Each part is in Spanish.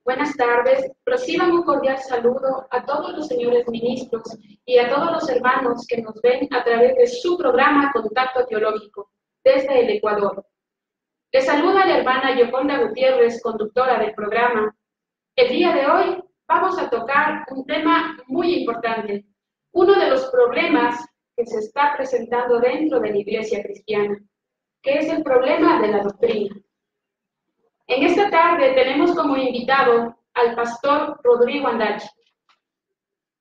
Buenas tardes. Reciban un cordial saludo a todos los señores ministros y a todos los hermanos que nos ven a través de su programa Contacto Teológico desde el Ecuador. Les saluda la hermana Yoconda Gutiérrez, conductora del programa. El día de hoy vamos a tocar un tema muy importante, uno de los problemas que se está presentando dentro de la Iglesia cristiana, que es el problema de la doctrina. En esta tarde tenemos como invitado al pastor Rodrigo Andachi.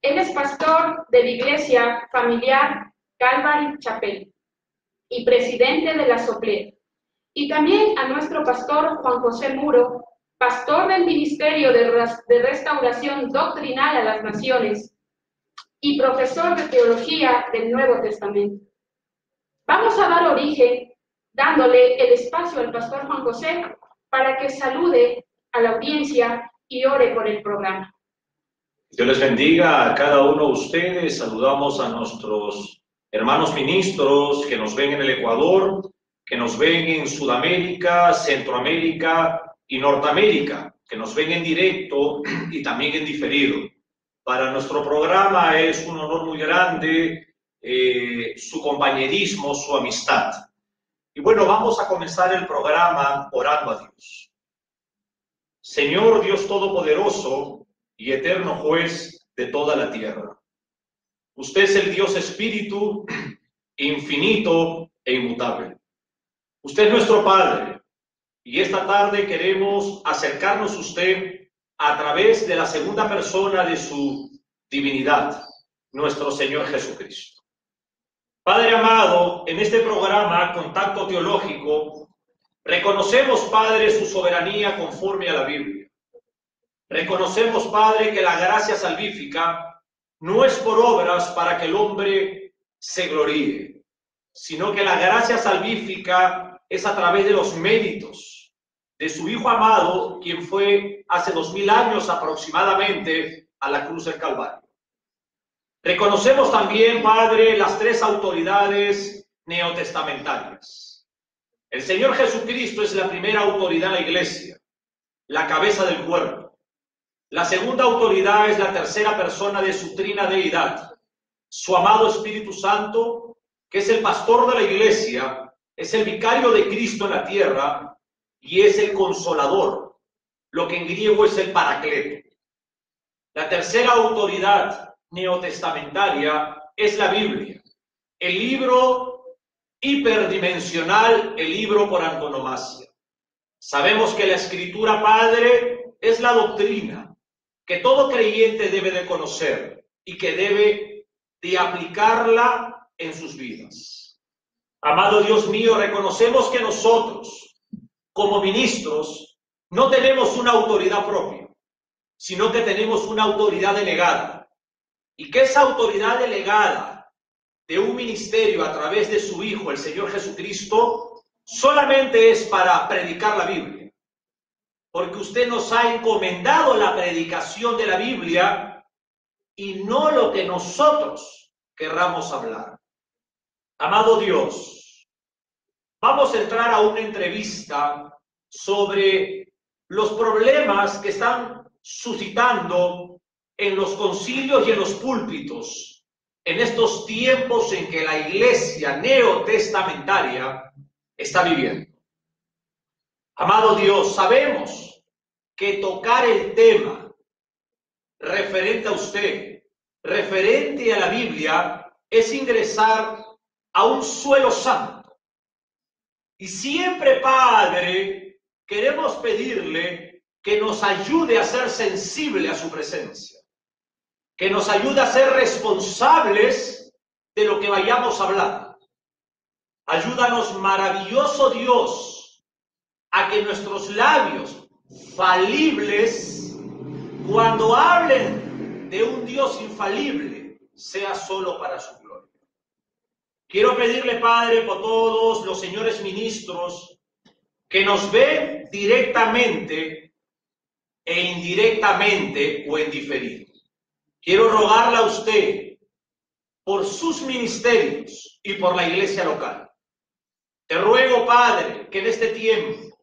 Él es pastor de la Iglesia Familiar Calvary Chapel y presidente de la SOPLED. Y también a nuestro pastor Juan José Muro, pastor del Ministerio de Restauración Doctrinal a las Naciones y profesor de Teología del Nuevo Testamento. Vamos a dar origen dándole el espacio al pastor Juan José para que salude a la audiencia y ore por el programa. Dios les bendiga a cada uno de ustedes. Saludamos a nuestros hermanos ministros que nos ven en el Ecuador, que nos ven en Sudamérica, Centroamérica y Norteamérica, que nos ven en directo y también en diferido. Para nuestro programa es un honor muy grande su compañerismo, su amistad. Y bueno, vamos a comenzar el programa orando a Dios. Señor Dios Todopoderoso y eterno juez de toda la tierra. Usted es el Dios Espíritu, infinito e inmutable. Usted es nuestro Padre, y esta tarde queremos acercarnos a usted a través de la segunda persona de su divinidad, nuestro Señor Jesucristo. Padre amado, en este programa Contacto Teológico, reconocemos, Padre, su soberanía conforme a la Biblia. Reconocemos, Padre, que la gracia salvífica no es por obras para que el hombre se gloríe, sino que la gracia salvífica es a través de los méritos de su Hijo amado, quien fue hace 2000 años aproximadamente a la cruz del Calvario. Reconocemos también, Padre, las tres autoridades neotestamentarias. El Señor Jesucristo es la primera autoridad en la iglesia, la cabeza del cuerpo. La segunda autoridad es la tercera persona de su trina deidad, su amado Espíritu Santo, que es el pastor de la iglesia, es el vicario de Cristo en la tierra y es el consolador, lo que en griego es el paracleto. La tercera autoridad neotestamentaria es la Biblia, el libro hiperdimensional, el libro por antonomasia. Sabemos que la Escritura, Padre, es la doctrina que todo creyente debe de conocer y que debe de aplicarla en sus vidas. Amado Dios mío, reconocemos que nosotros, como ministros, no tenemos una autoridad propia, sino que tenemos una autoridad delegada. Y que esa autoridad delegada de un ministerio a través de su Hijo, el Señor Jesucristo, solamente es para predicar la Biblia. Porque usted nos ha encomendado la predicación de la Biblia y no lo que nosotros querramos hablar. Amado Dios, vamos a entrar a una entrevista sobre los problemas que están suscitando en los concilios y en los púlpitos en estos tiempos en que la iglesia neotestamentaria está viviendo. Amado Dios, sabemos que tocar el tema referente a usted, referente a la Biblia, es ingresar a un suelo santo. Y siempre, Padre, queremos pedirle que nos ayude a ser sensible a su presencia, que nos ayude a ser responsables de lo que vayamos a hablar. Ayúdanos, maravilloso Dios, a que nuestros labios falibles, cuando hablen de un Dios infalible, sea solo para su gloria. Quiero pedirle, Padre, por todos los señores ministros que nos ven directamente e indirectamente o en diferido. Quiero rogarle a usted por sus ministerios y por la iglesia local. Te ruego, Padre, que en este tiempo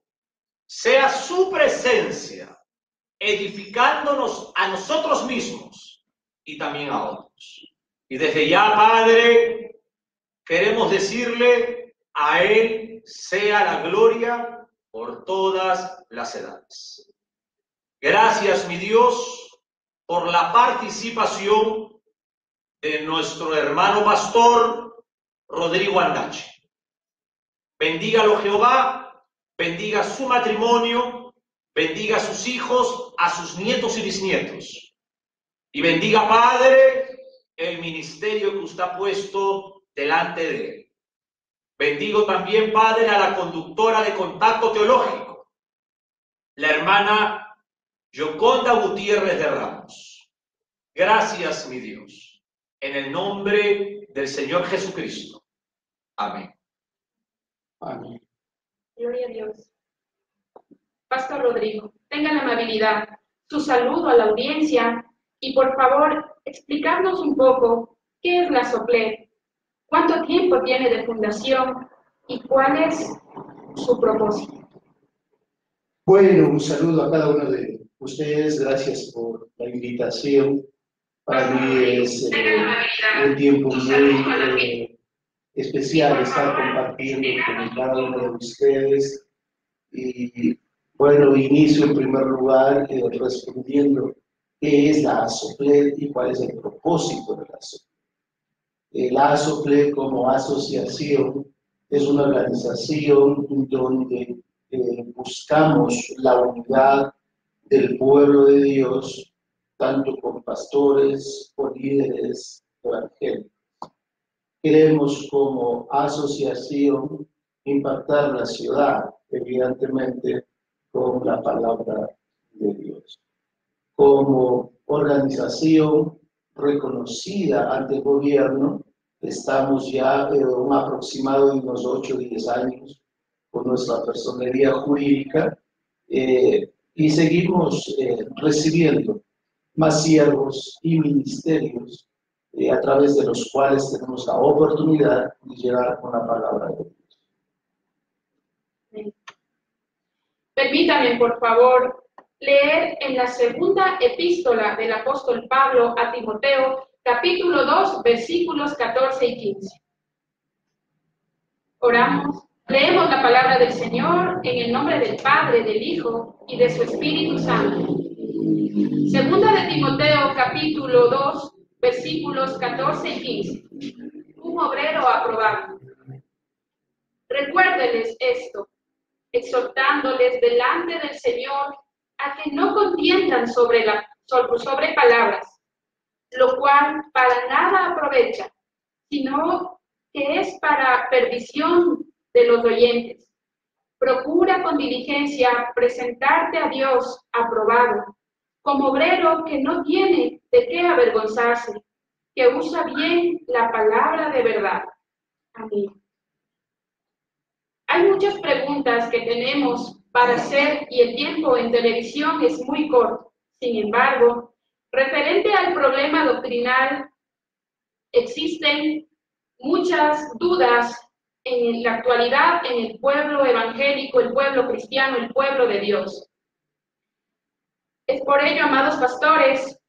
sea su presencia edificándonos a nosotros mismos y también a otros. Y desde ya, Padre, queremos decirle, a Él sea la gloria por todas las edades. Gracias, mi Dios, por la participación de nuestro hermano pastor Rodrigo Andache. Bendígalo Jehová, bendiga su matrimonio, bendiga a sus hijos, a sus nietos y bisnietos. Y bendiga, Padre, el ministerio que usted ha puesto delante de él. Bendigo también, Padre, a la conductora de Contacto Teológico, la hermana Yoconda Gutiérrez de Ramos. Gracias, mi Dios, en el nombre del Señor Jesucristo. Amén. Amén. Gloria a Dios. Pastor Rodrigo, tenga la amabilidad, su saludo a la audiencia y por favor explicarnos un poco qué es la SOPLED, cuánto tiempo tiene de fundación y cuál es su propósito. Bueno, un saludo a cada uno de ustedes. Gracias por la invitación. Para mí es un tiempo muy especial estar compartiendo con cada uno de ustedes. Y bueno, inicio en primer lugar respondiendo qué es la ASOPLED y cuál es el propósito de la ASOPLED. La ASOPLED como asociación es una organización donde buscamos la unidad del pueblo de Dios, tanto con pastores, con líderes evangélicos. Queremos como asociación impactar la ciudad, evidentemente, con la palabra de Dios. Como organización reconocida ante el gobierno, estamos ya un aproximado de unos 8 o 10 años con nuestra personería jurídica y seguimos recibiendo más siervos y ministerios a través de los cuales tenemos la oportunidad de llegar con la palabra de Dios. Permítame, por favor, leer en la segunda epístola del apóstol Pablo a Timoteo, capítulo 2, versículos 14 y 15. Oramos. Leemos la palabra del Señor en el nombre del Padre, del Hijo y de su Espíritu Santo. Segunda de Timoteo, capítulo 2, versículos 14 y 15. Un obrero aprobado. Recuérdeles esto, exhortándoles delante del Señor a que no contiendan sobre palabras, lo cual para nada aprovecha, sino que es para perdición de los oyentes. Procura con diligencia presentarte a Dios aprobado, como obrero que no tiene de qué avergonzarse, que usa bien la palabra de verdad. Amén. Hay muchas preguntas que tenemos para hacer y el tiempo en televisión es muy corto. Sin embargo, referente al problema doctrinal, existen muchas dudas en la actualidad en el pueblo evangélico, el pueblo cristiano, el pueblo de Dios. Es por ello, amados pastores,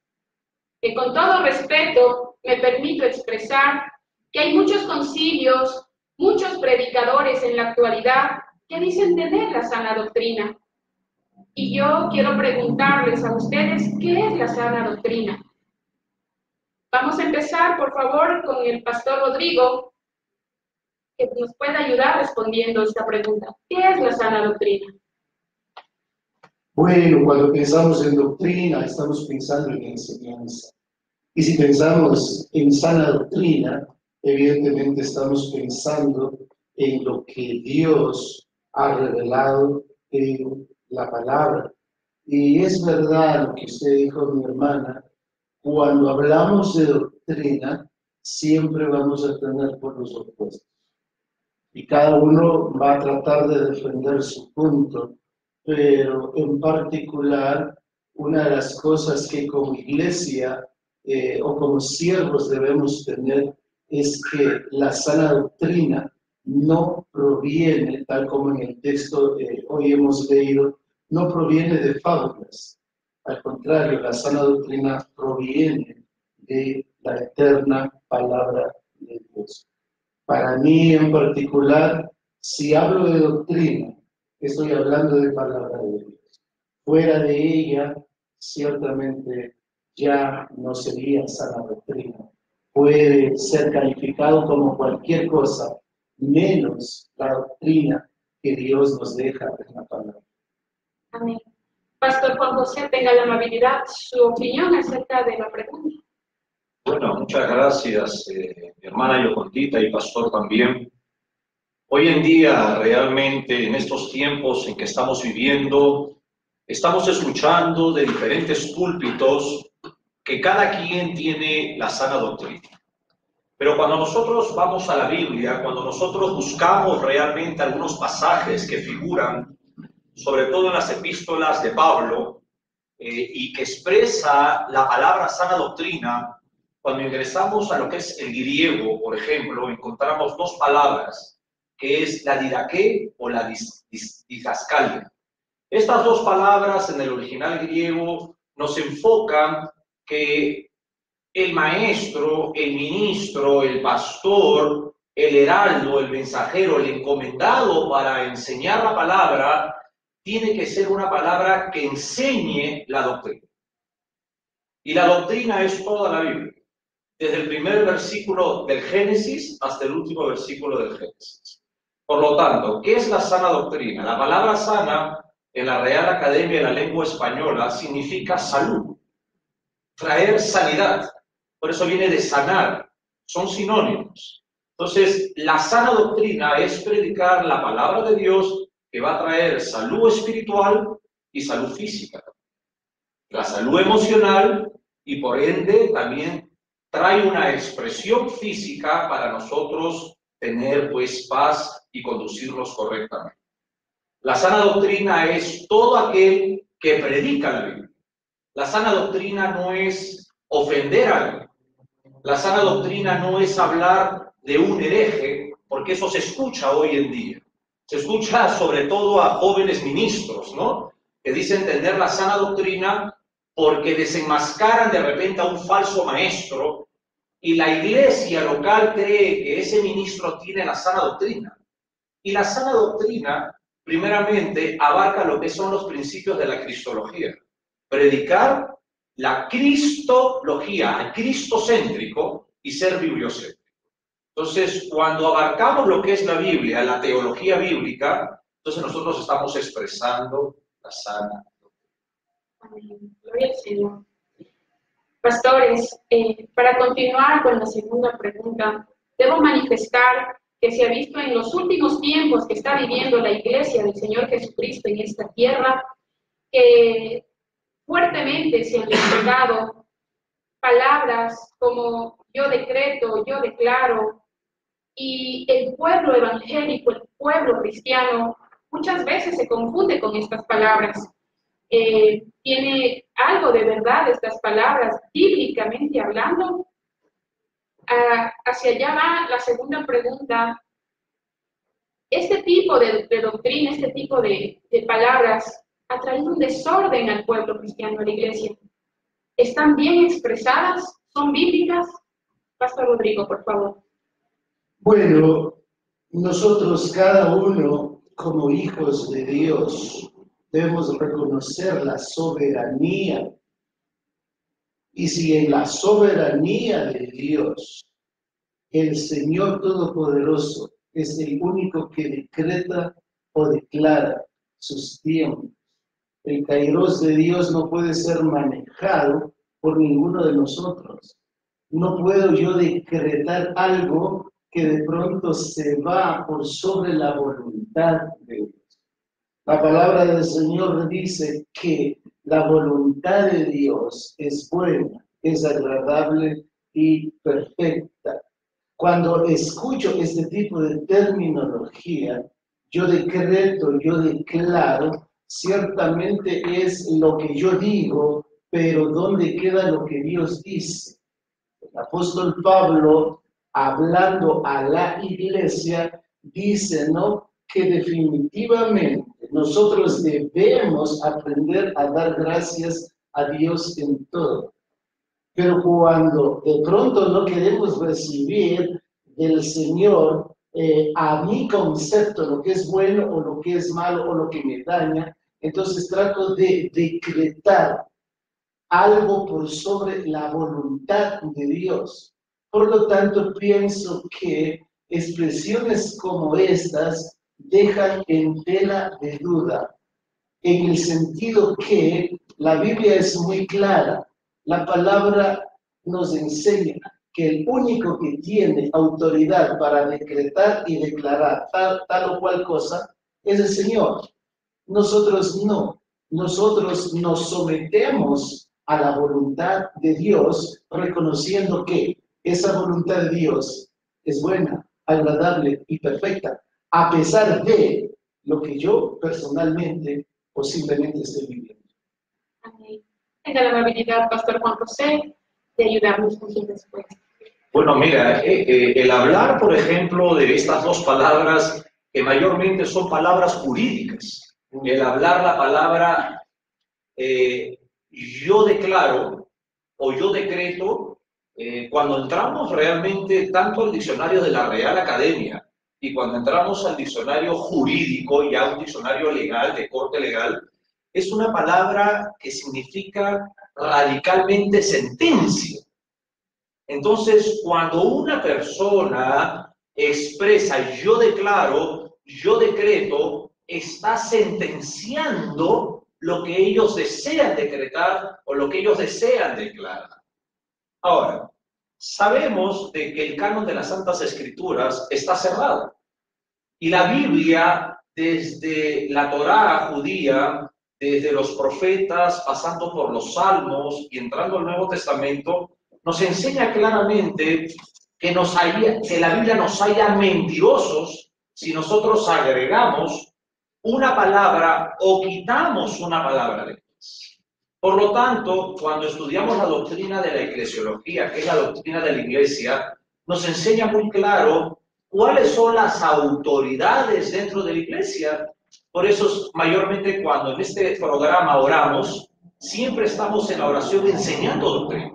que con todo respeto me permito expresar que hay muchos concilios, muchos predicadores en la actualidad que dicen tener la sana doctrina. Y yo quiero preguntarles a ustedes, ¿qué es la sana doctrina? Vamos a empezar, por favor, con el pastor Rodrigo, que nos pueda ayudar respondiendo esta pregunta. ¿Qué es la sana doctrina? Bueno, cuando pensamos en doctrina, estamos pensando en enseñanza. Y si pensamos en sana doctrina, evidentemente estamos pensando en lo que Dios ha revelado en la palabra. Y es verdad lo que usted dijo, mi hermana, cuando hablamos de doctrina, siempre vamos a tener por los opuestos. Y cada uno va a tratar de defender su punto, pero en particular, una de las cosas que como iglesia o como siervos debemos tener es que la sana doctrina no proviene, tal como en el texto hoy hemos leído, no proviene de fábulas. Al contrario, la sana doctrina proviene de la eterna palabra de Dios. Para mí en particular, si hablo de doctrina, estoy hablando de palabra de Dios. Fuera de ella, ciertamente ya no sería sana doctrina. Puede ser calificado como cualquier cosa, menos la doctrina que Dios nos deja en la palabra. Amén. Pastor Juan José, tenga la amabilidad, su opinión acerca de la pregunta. Bueno, muchas gracias, mi hermana Yocontita y pastor también. Hoy en día, realmente, en estos tiempos en que estamos viviendo, estamos escuchando de diferentes púlpitos que cada quien tiene la sana doctrina. Pero cuando nosotros vamos a la Biblia, cuando nosotros buscamos realmente algunos pasajes que figuran, sobre todo en las epístolas de Pablo, y que expresa la palabra sana doctrina, cuando ingresamos a lo que es el griego, por ejemplo, encontramos dos palabras, que es la didaqué o la didascalia. Estas dos palabras en el original griego nos enfocan que el maestro, el ministro, el pastor, el heraldo, el mensajero, el encomendado para enseñar la palabra, tiene que ser una palabra que enseñe la doctrina. Y la doctrina es toda la Biblia, desde el primer versículo del Génesis hasta el último versículo del Génesis. Por lo tanto, ¿qué es la sana doctrina? La palabra sana en la Real Academia de la Lengua Española significa salud, traer sanidad. Por eso viene de sanar, son sinónimos. Entonces, la sana doctrina es predicar la palabra de Dios que va a traer salud espiritual y salud física. La salud emocional y por ende también trae una expresión física para nosotros tener pues paz y conducirlos correctamente. La sana doctrina es todo aquel que predica la Biblia. La sana doctrina no es ofender a alguien. La sana doctrina no es hablar de un hereje, porque eso se escucha hoy en día. Se escucha sobre todo a jóvenes ministros, ¿no? Que dicen tener la sana doctrina porque desenmascaran de repente a un falso maestro y la iglesia local cree que ese ministro tiene la sana doctrina. Y la sana doctrina, primeramente, abarca lo que son los principios de la cristología. Predicar la cristología, el cristocéntrico y ser bibliocéntrico. Entonces, cuando abarcamos lo que es la Biblia, la teología bíblica, entonces nosotros estamos expresando la sana doctrina. Amén. Gloria al Señor. Pastores, para continuar con la segunda pregunta, debo manifestar que se ha visto en los últimos tiempos que está viviendo la Iglesia del Señor Jesucristo en esta tierra, que fuertemente se han despegado palabras como yo decreto, yo declaro, y el pueblo evangélico, el pueblo cristiano, muchas veces se confunde con estas palabras. ¿Tiene algo de verdad estas palabras, bíblicamente hablando? Hacia allá va la segunda pregunta. Este tipo de doctrina, este tipo de palabras ha traído un desorden al pueblo cristiano, a la iglesia. ¿Están bien expresadas? ¿Son bíblicas? Pastor Rodrigo, por favor. Bueno, nosotros cada uno como hijos de Dios debemos reconocer la soberanía. Y si en la soberanía de Dios, el Señor Todopoderoso es el único que decreta o declara sus tiempos, el kairos de Dios no puede ser manejado por ninguno de nosotros. No puedo yo decretar algo que de pronto se va por sobre la voluntad de Dios. La palabra del Señor dice que la voluntad de Dios es buena, es agradable y perfecta. Cuando escucho este tipo de terminología, yo decreto, yo declaro, ciertamente es lo que yo digo, pero ¿dónde queda lo que Dios dice? El apóstol Pablo, hablando a la iglesia, dice, ¿no?, que definitivamente nosotros debemos aprender a dar gracias a Dios en todo. Pero cuando de pronto no queremos recibir del Señor a mi concepto lo que es bueno o lo que es malo o lo que me daña, entonces trato de decretar algo por sobre la voluntad de Dios. Por lo tanto, pienso que expresiones como estas dejan en tela de duda, en el sentido que la Biblia es muy clara. La palabra nos enseña que el único que tiene autoridad para decretar y declarar tal o cual cosa es el Señor. Nosotros no. Nosotros nos sometemos a la voluntad de Dios, reconociendo que esa voluntad de Dios es buena, agradable y perfecta, a pesar de lo que yo personalmente posiblemente esté viviendo. Amén. Tenga la amabilidad, Pastor Juan José, de ayudarnos con su respuesta. Bueno, mira, el hablar, por ejemplo, de estas dos palabras, que mayormente son palabras jurídicas, el hablar la palabra yo declaro o yo decreto, cuando entramos realmente tanto al diccionario de la Real Academia y cuando entramos al diccionario jurídico, ya un diccionario legal, de corte legal, es una palabra que significa radicalmente sentencia. Entonces, cuando una persona expresa yo declaro, yo decreto, está sentenciando lo que ellos desean decretar o lo que ellos desean declarar. Ahora, sabemos de que el canon de las Santas Escrituras está cerrado. Y la Biblia, desde la Torá judía, desde los profetas, pasando por los Salmos y entrando al Nuevo Testamento, nos enseña claramente que la Biblia nos halla mentirosos si nosotros agregamos una palabra o quitamos una palabra de ellas. Por lo tanto, cuando estudiamos la doctrina de la eclesiología, que es la doctrina de la Iglesia, nos enseña muy claro cuáles son las autoridades dentro de la Iglesia. Por eso, mayormente cuando en este programa oramos, siempre estamos en la oración enseñando doctrina.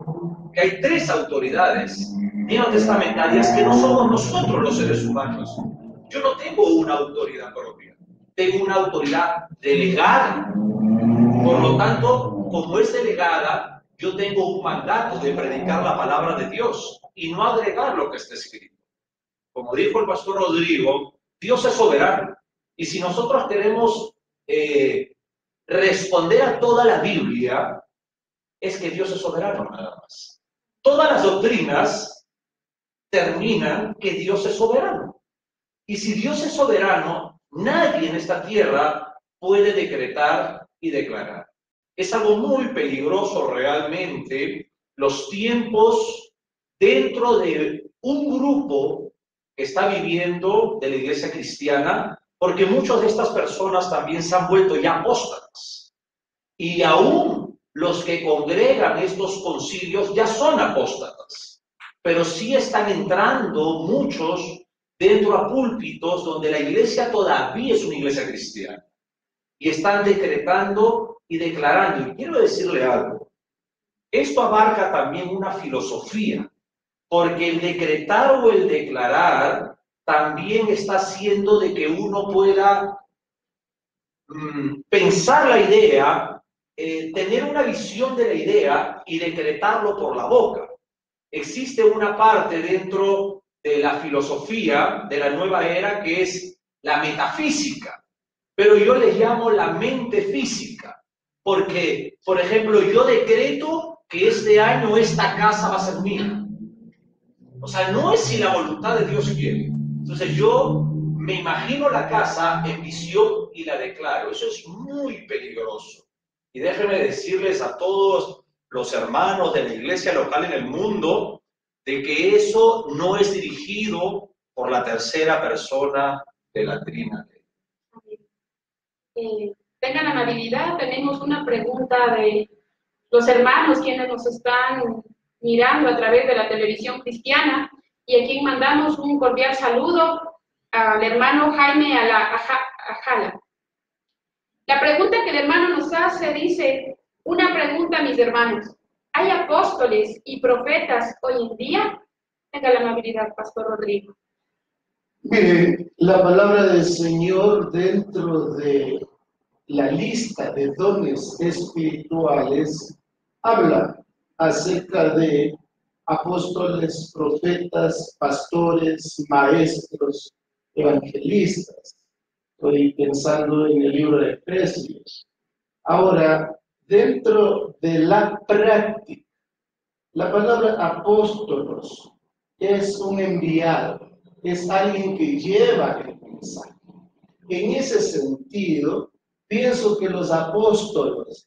Que hay tres autoridades neotestamentarias que no somos nosotros los seres humanos. Yo no tengo una autoridad propia, tengo una autoridad delegada. Por lo tanto, como es delegada, yo tengo un mandato de predicar la palabra de Dios y no agregar lo que está escrito. Como dijo el pastor Rodrigo, Dios es soberano. Y si nosotros queremos responder a toda la Biblia, es que Dios es soberano nada más. Todas las doctrinas terminan que Dios es soberano. Y si Dios es soberano, nadie en esta tierra puede decretar y declarar. Es algo muy peligroso realmente los tiempos dentro de un grupo que está viviendo de la iglesia cristiana, porque muchas de estas personas también se han vuelto ya apóstatas. Y aún los que congregan estos concilios ya son apóstatas, pero sí están entrando muchos dentro a púlpitos donde la iglesia todavía es una iglesia cristiana y están decretando y declarando. Y quiero decirle algo, esto abarca también una filosofía, porque el decretar o el declarar también está haciendo de que uno pueda pensar la idea, tener una visión de la idea y decretarlo por la boca. Existe una parte dentro de la filosofía de la nueva era que es la metafísica, pero yo le llamo la mente física, porque, por ejemplo, yo decreto que este año esta casa va a ser mía. O sea, no es si la voluntad de Dios quiere. Entonces yo me imagino la casa en visión y la declaro. Eso es muy peligroso. Y déjenme decirles a todos los hermanos de la iglesia local en el mundo de que eso no es dirigido por la tercera persona de la Trinidad. Tengan amabilidad, tenemos una pregunta de los hermanos quienes nos están mirando a través de la televisión cristiana y a quien mandamos un cordial saludo al hermano Jaime Ajala. La pregunta que el hermano nos hace dice, Una pregunta, mis hermanos. ¿Hay apóstoles y profetas hoy en día? Tenga la amabilidad, Pastor Rodrigo. Miren, la palabra del Señor dentro de la lista de dones espirituales habla acerca de apóstoles, profetas, pastores, maestros, evangelistas. Estoy pensando en el libro de Efesios. Ahora, dentro de la práctica, la palabra apóstolos es un enviado, es alguien que lleva el mensaje. En ese sentido, pienso que los apóstoles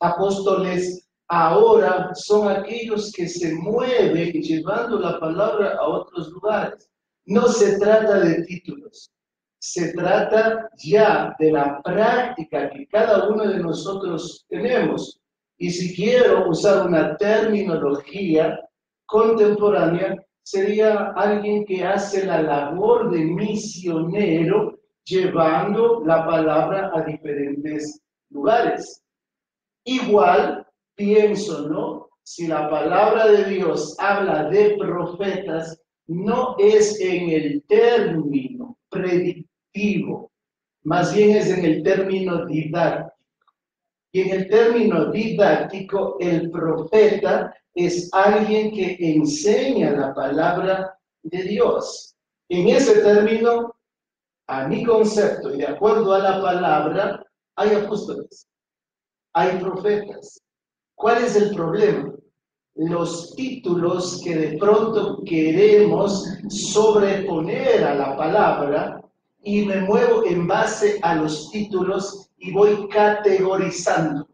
ahora son aquellos que se mueven llevando la palabra a otros lugares. No se trata de títulos, se trata ya de la práctica que cada uno de nosotros tenemos. Y si quiero usar una terminología contemporánea, sería alguien que hace la labor de misionero llevando la palabra a diferentes lugares. Igual pienso, ¿no? Si la palabra de Dios habla de profetas, no es en el término predictivo, más bien es en el término didáctico. Y en el término didáctico, el profeta es alguien que enseña la palabra de Dios. En ese término, a mi concepto y de acuerdo a la palabra, hay apóstoles, hay profetas. ¿Cuál es el problema? Los títulos que de pronto queremos sobreponer a la palabra y me muevo en base a los títulos y voy categorizando.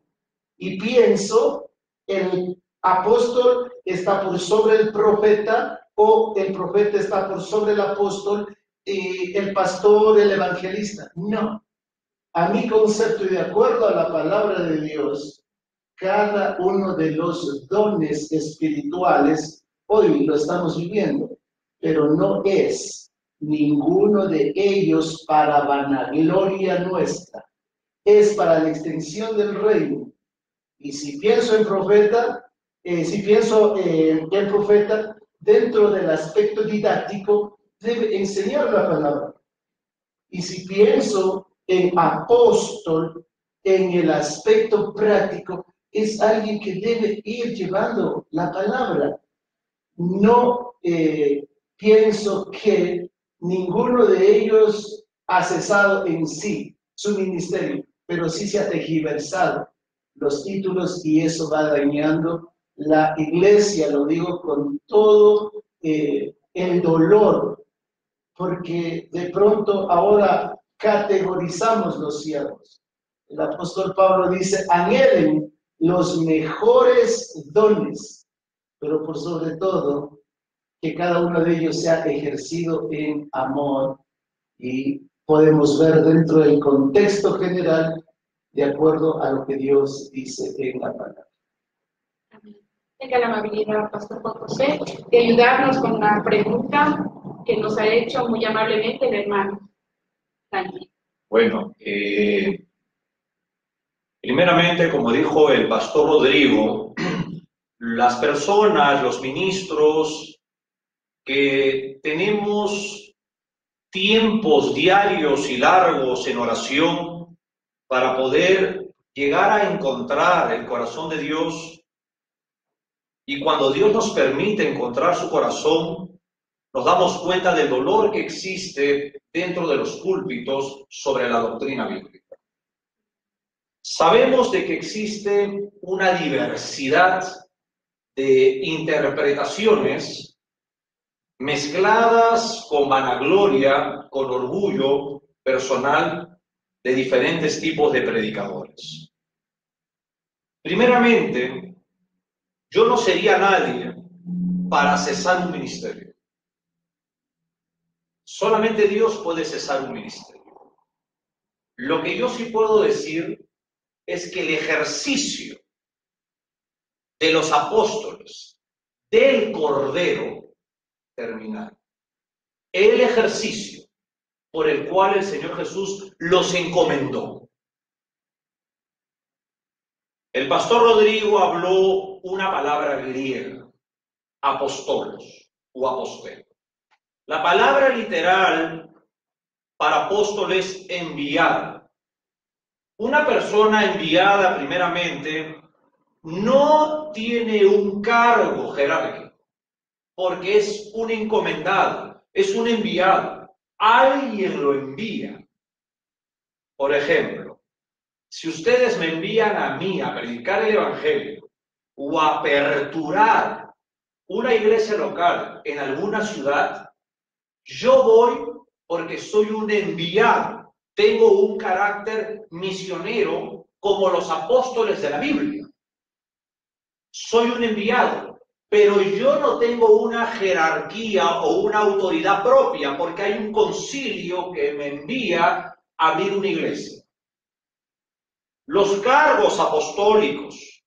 Y pienso, el apóstol está por sobre el profeta o el profeta está por sobre el apóstol, el pastor, el evangelista. No. A mi concepto y de acuerdo a la palabra de Dios, cada uno de los dones espirituales, hoy lo estamos viviendo, pero no es ninguno de ellos para vanagloria nuestra, es para la extensión del reino. Y si pienso en profeta, si pienso en el profeta, dentro del aspecto didáctico, debe enseñar la palabra. Y si pienso en apóstol, en el aspecto práctico, es alguien que debe ir llevando la palabra. No pienso que ninguno de ellos ha cesado en sí su ministerio, pero sí se ha tergiversado los títulos y eso va dañando la iglesia, lo digo con todo el dolor, porque de pronto ahora categorizamos los siervos. El apóstol Pablo dice, anhelen los mejores dones, pero por sobre todo, que cada uno de ellos sea ejercido en amor y podemos ver dentro del contexto general de acuerdo a lo que Dios dice en la palabra. Tenga la amabilidad, Pastor Juan José, de ayudarnos con la pregunta que nos ha hecho muy amablemente el hermano Daniel. Bueno, primeramente, como dijo el Pastor Rodrigo, las personas, los ministros, que tenemos tiempos diarios y largos en oración para poder llegar a encontrar el corazón de Dios, y cuando Dios nos permite encontrar su corazón, nos damos cuenta del dolor que existe dentro de los púlpitos sobre la doctrina bíblica. Sabemos de que existe una diversidad de interpretaciones mezcladas con vanagloria, con orgullo personal de diferentes tipos de predicadores. Primeramente, yo no sería nadie para cesar un ministerio. Solamente Dios puede cesar un ministerio. Lo que yo sí puedo decir es que el ejercicio de los apóstoles del Cordero terminal, el ejercicio por el cual el Señor Jesús los encomendó, El pastor Rodrigo habló una palabra griega, apostolos o apostelo. La palabra literal para apóstol es enviar. Una persona enviada primeramente no tiene un cargo jerárquico, porque es un encomendado, es un enviado. Alguien lo envía. Por ejemplo, si ustedes me envían a mí a predicar el evangelio o a aperturar una iglesia local en alguna ciudad, yo voy porque soy un enviado. Tengo un carácter misionero como los apóstoles de la Biblia. Soy un enviado, pero yo no tengo una jerarquía o una autoridad propia porque hay un concilio que me envía a abrir una iglesia. Los cargos apostólicos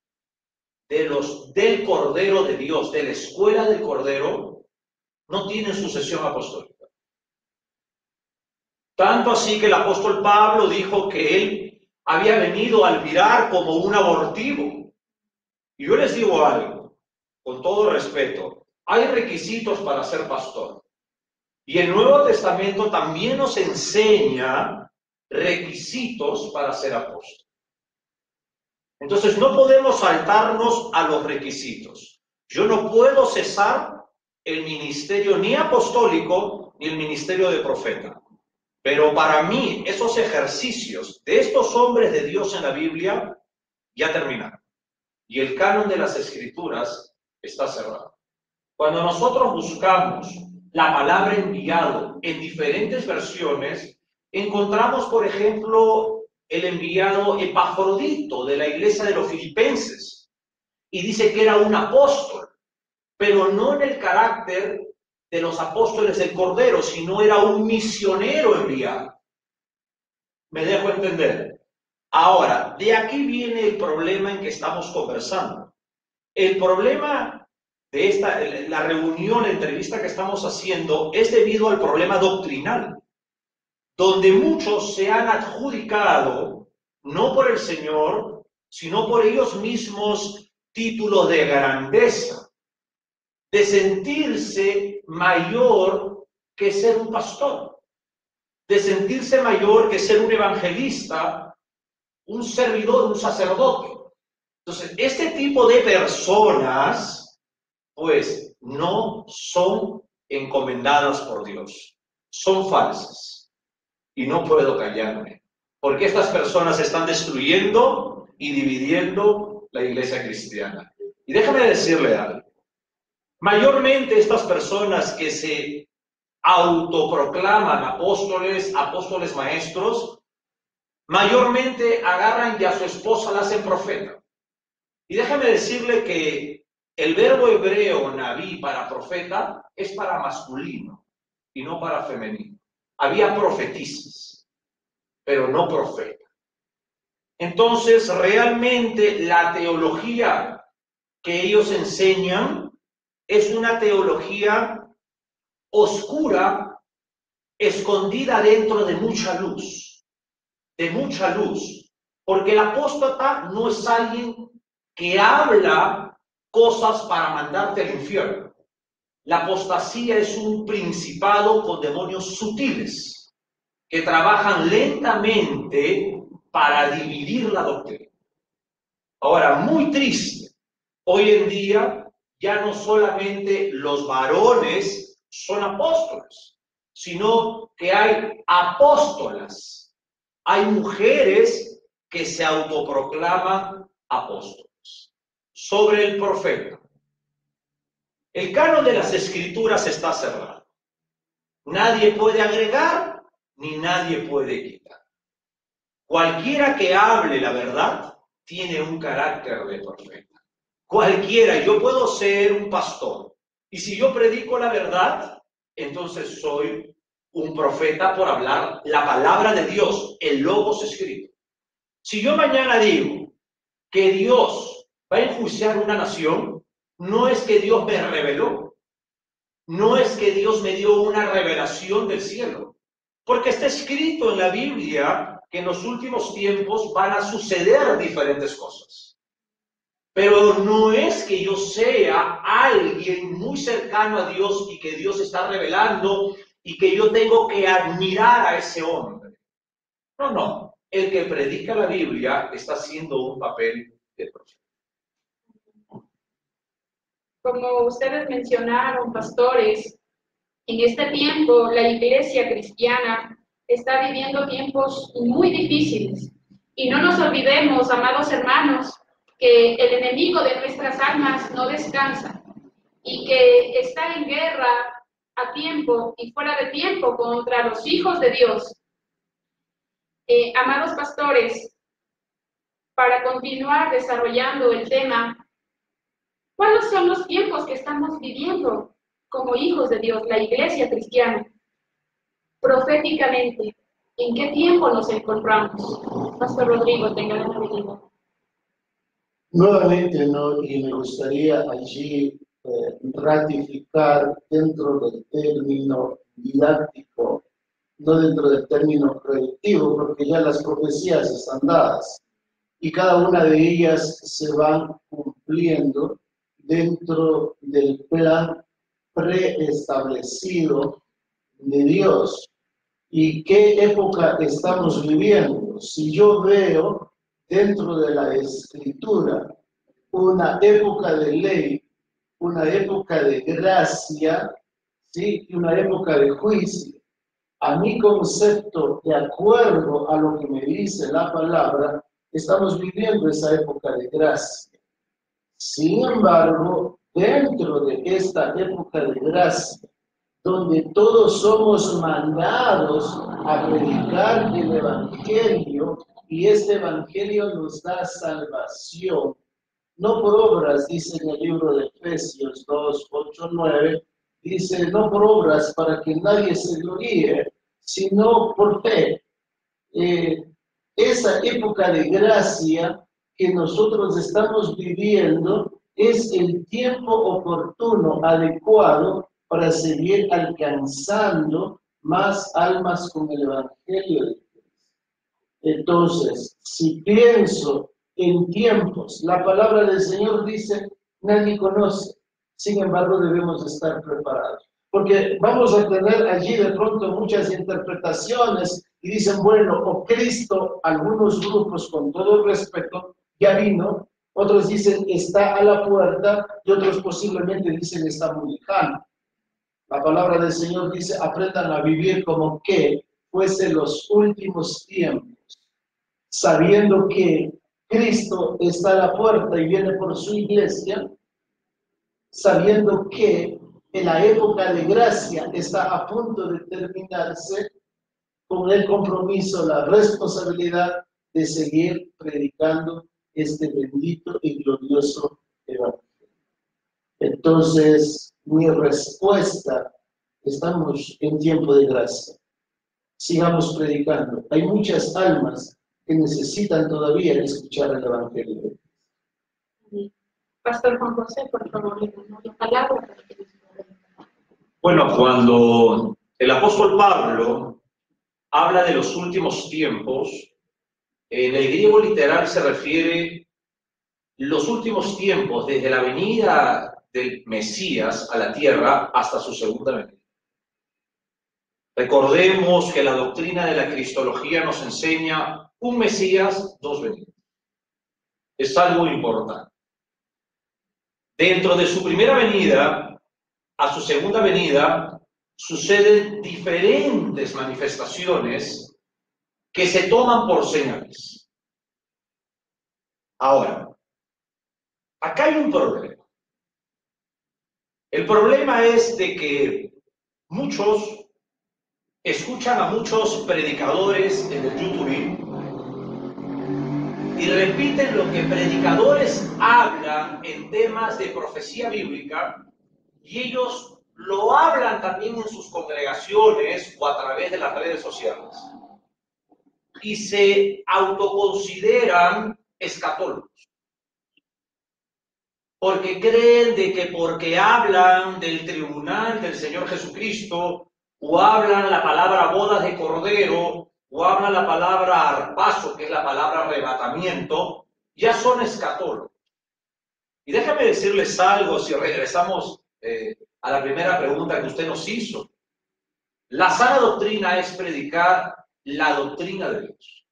del Cordero de Dios, de la escuela del Cordero, no tienen sucesión apostólica. Tanto así que el apóstol Pablo dijo que él había venido al mirar como un abortivo. Y yo les digo algo, con todo respeto, hay requisitos para ser pastor. Y el Nuevo Testamento también nos enseña requisitos para ser apóstol. Entonces no podemos saltarnos a los requisitos. Yo no puedo cesar el ministerio ni apostólico ni el ministerio de profeta. Pero para mí esos ejercicios de estos hombres de Dios en la Biblia ya terminaron. Y el canon de las Escrituras está cerrado. Cuando nosotros buscamos la palabra enviado en diferentes versiones, encontramos, por ejemplo, el enviado Epafrodito de la iglesia de los Filipenses. Y dice que era un apóstol, pero no en el carácter de los apóstoles del Cordero, sino era un misionero enviado. ¿Me dejo entender? Ahora, de aquí viene el problema en que estamos conversando. El problema de la reunión, la entrevista que estamos haciendo, es debido al problema doctrinal, donde muchos se han adjudicado, no por el Señor, sino por ellos mismos, títulos de grandeza, de sentirse mayor que ser un pastor, de sentirse mayor que ser un evangelista, un servidor, un sacerdote. Entonces, este tipo de personas, pues, no son encomendadas por Dios, son falsas. Y no puedo callarme, porque estas personas están destruyendo y dividiendo la iglesia cristiana. Y déjame decirle algo. Mayormente estas personas que se autoproclaman apóstoles maestros, mayormente agarran y a su esposa la hacen profeta. Y déjame decirle que el verbo hebreo naví para profeta es para masculino y no para femenino. Había profetisas, pero no profeta. Entonces, realmente la teología que ellos enseñan es una teología oscura, escondida dentro de mucha luz, porque el apóstata no es alguien que habla cosas para mandarte al infierno. La apostasía es un principado con demonios sutiles que trabajan lentamente para dividir la doctrina. Ahora, muy triste, hoy en día ya no solamente los varones son apóstoles, sino que hay apóstolas. Hay mujeres que se autoproclaman apóstoles. Sobre el profeta. El canon de las Escrituras está cerrado. Nadie puede agregar ni nadie puede quitar. Cualquiera que hable la verdad tiene un carácter de profeta. Cualquiera, yo puedo ser un pastor. Y si yo predico la verdad, entonces soy un profeta por hablar la palabra de Dios, el logos escrito. Si yo mañana digo que Dios va a enjuiciar una nación, no es que Dios me reveló, no es que Dios me dio una revelación del cielo, porque está escrito en la Biblia que en los últimos tiempos van a suceder diferentes cosas. Pero no es que yo sea alguien muy cercano a Dios y que Dios está revelando y que yo tengo que admirar a ese hombre. No, no. El que predica la Biblia está haciendo un papel de profeta. Como ustedes mencionaron, pastores, en este tiempo la iglesia cristiana está viviendo tiempos muy difíciles. Y no nos olvidemos, amados hermanos, que el enemigo de nuestras almas no descansa y que está en guerra a tiempo y fuera de tiempo contra los hijos de Dios. Amados pastores, para continuar desarrollando el tema, ¿cuáles son los tiempos que estamos viviendo como hijos de Dios, la iglesia cristiana? Proféticamente, ¿en qué tiempo nos encontramos? Pastor Rodrigo, tenga la bendición. Nuevamente, ¿no? Y me gustaría allí ratificar dentro del término didáctico, no dentro del término predictivo, porque ya las profecías están dadas y cada una de ellas se van cumpliendo dentro del plan preestablecido de Dios. ¿Y qué época estamos viviendo? Si yo veo dentro de la Escritura una época de ley, una época de gracia, ¿sí? Y una época de juicio, a mi concepto, de acuerdo a lo que me dice la palabra, estamos viviendo esa época de gracia. Sin embargo, dentro de esta época de gracia, donde todos somos mandados a predicar el Evangelio, y este Evangelio nos da salvación, no por obras, dice en el libro de Efesios 2, 8, 9, dice, no por obras para que nadie se gloríe, sino por fe. Esa época de gracia que nosotros estamos viviendo es el tiempo oportuno, adecuado, para seguir alcanzando más almas con el Evangelio de Dios. Entonces, si pienso en tiempos, la palabra del Señor dice, nadie conoce, sin embargo debemos estar preparados. Porque vamos a tener allí de pronto muchas interpretaciones y dicen, bueno, o Cristo, algunos grupos con todo el respeto, ya vino, otros dicen está a la puerta y otros posiblemente dicen está muy lejano. La palabra del Señor dice, aprendan a vivir como que fuese los últimos tiempos, sabiendo que Cristo está a la puerta y viene por su iglesia, sabiendo que en la época de gracia está a punto de terminarse, con el compromiso, la responsabilidad de seguir predicando este bendito y glorioso Evangelio. Entonces, mi respuesta, estamos en tiempo de gracia. Sigamos predicando. Hay muchas almas que necesitan todavía escuchar el Evangelio. Pastor Juan José, por favor, le damos la palabra. Bueno, cuando el apóstol Pablo habla de los últimos tiempos, en el griego literal se refiere los últimos tiempos desde la venida del Mesías a la tierra hasta su segunda venida. Recordemos que la doctrina de la cristología nos enseña un Mesías, dos venidas. Es algo importante. Dentro de su primera venida a su segunda venida suceden diferentes manifestaciones que se toman por señales. Ahora, acá hay un problema. El problema es de que muchos escuchan a muchos predicadores en el YouTube y repiten lo que predicadores hablan en temas de profecía bíblica, y ellos lo hablan también en sus congregaciones o a través de las redes sociales. Y se autoconsideran escatólogos. Porque creen de que porque hablan del tribunal del Señor Jesucristo, o hablan la palabra bodas de cordero, o hablan la palabra arpazo, que es la palabra arrebatamiento, ya son escatólogos. Y déjame decirles algo, si regresamos a la primera pregunta que usted nos hizo. La sana doctrina es predicar la doctrina de Dios.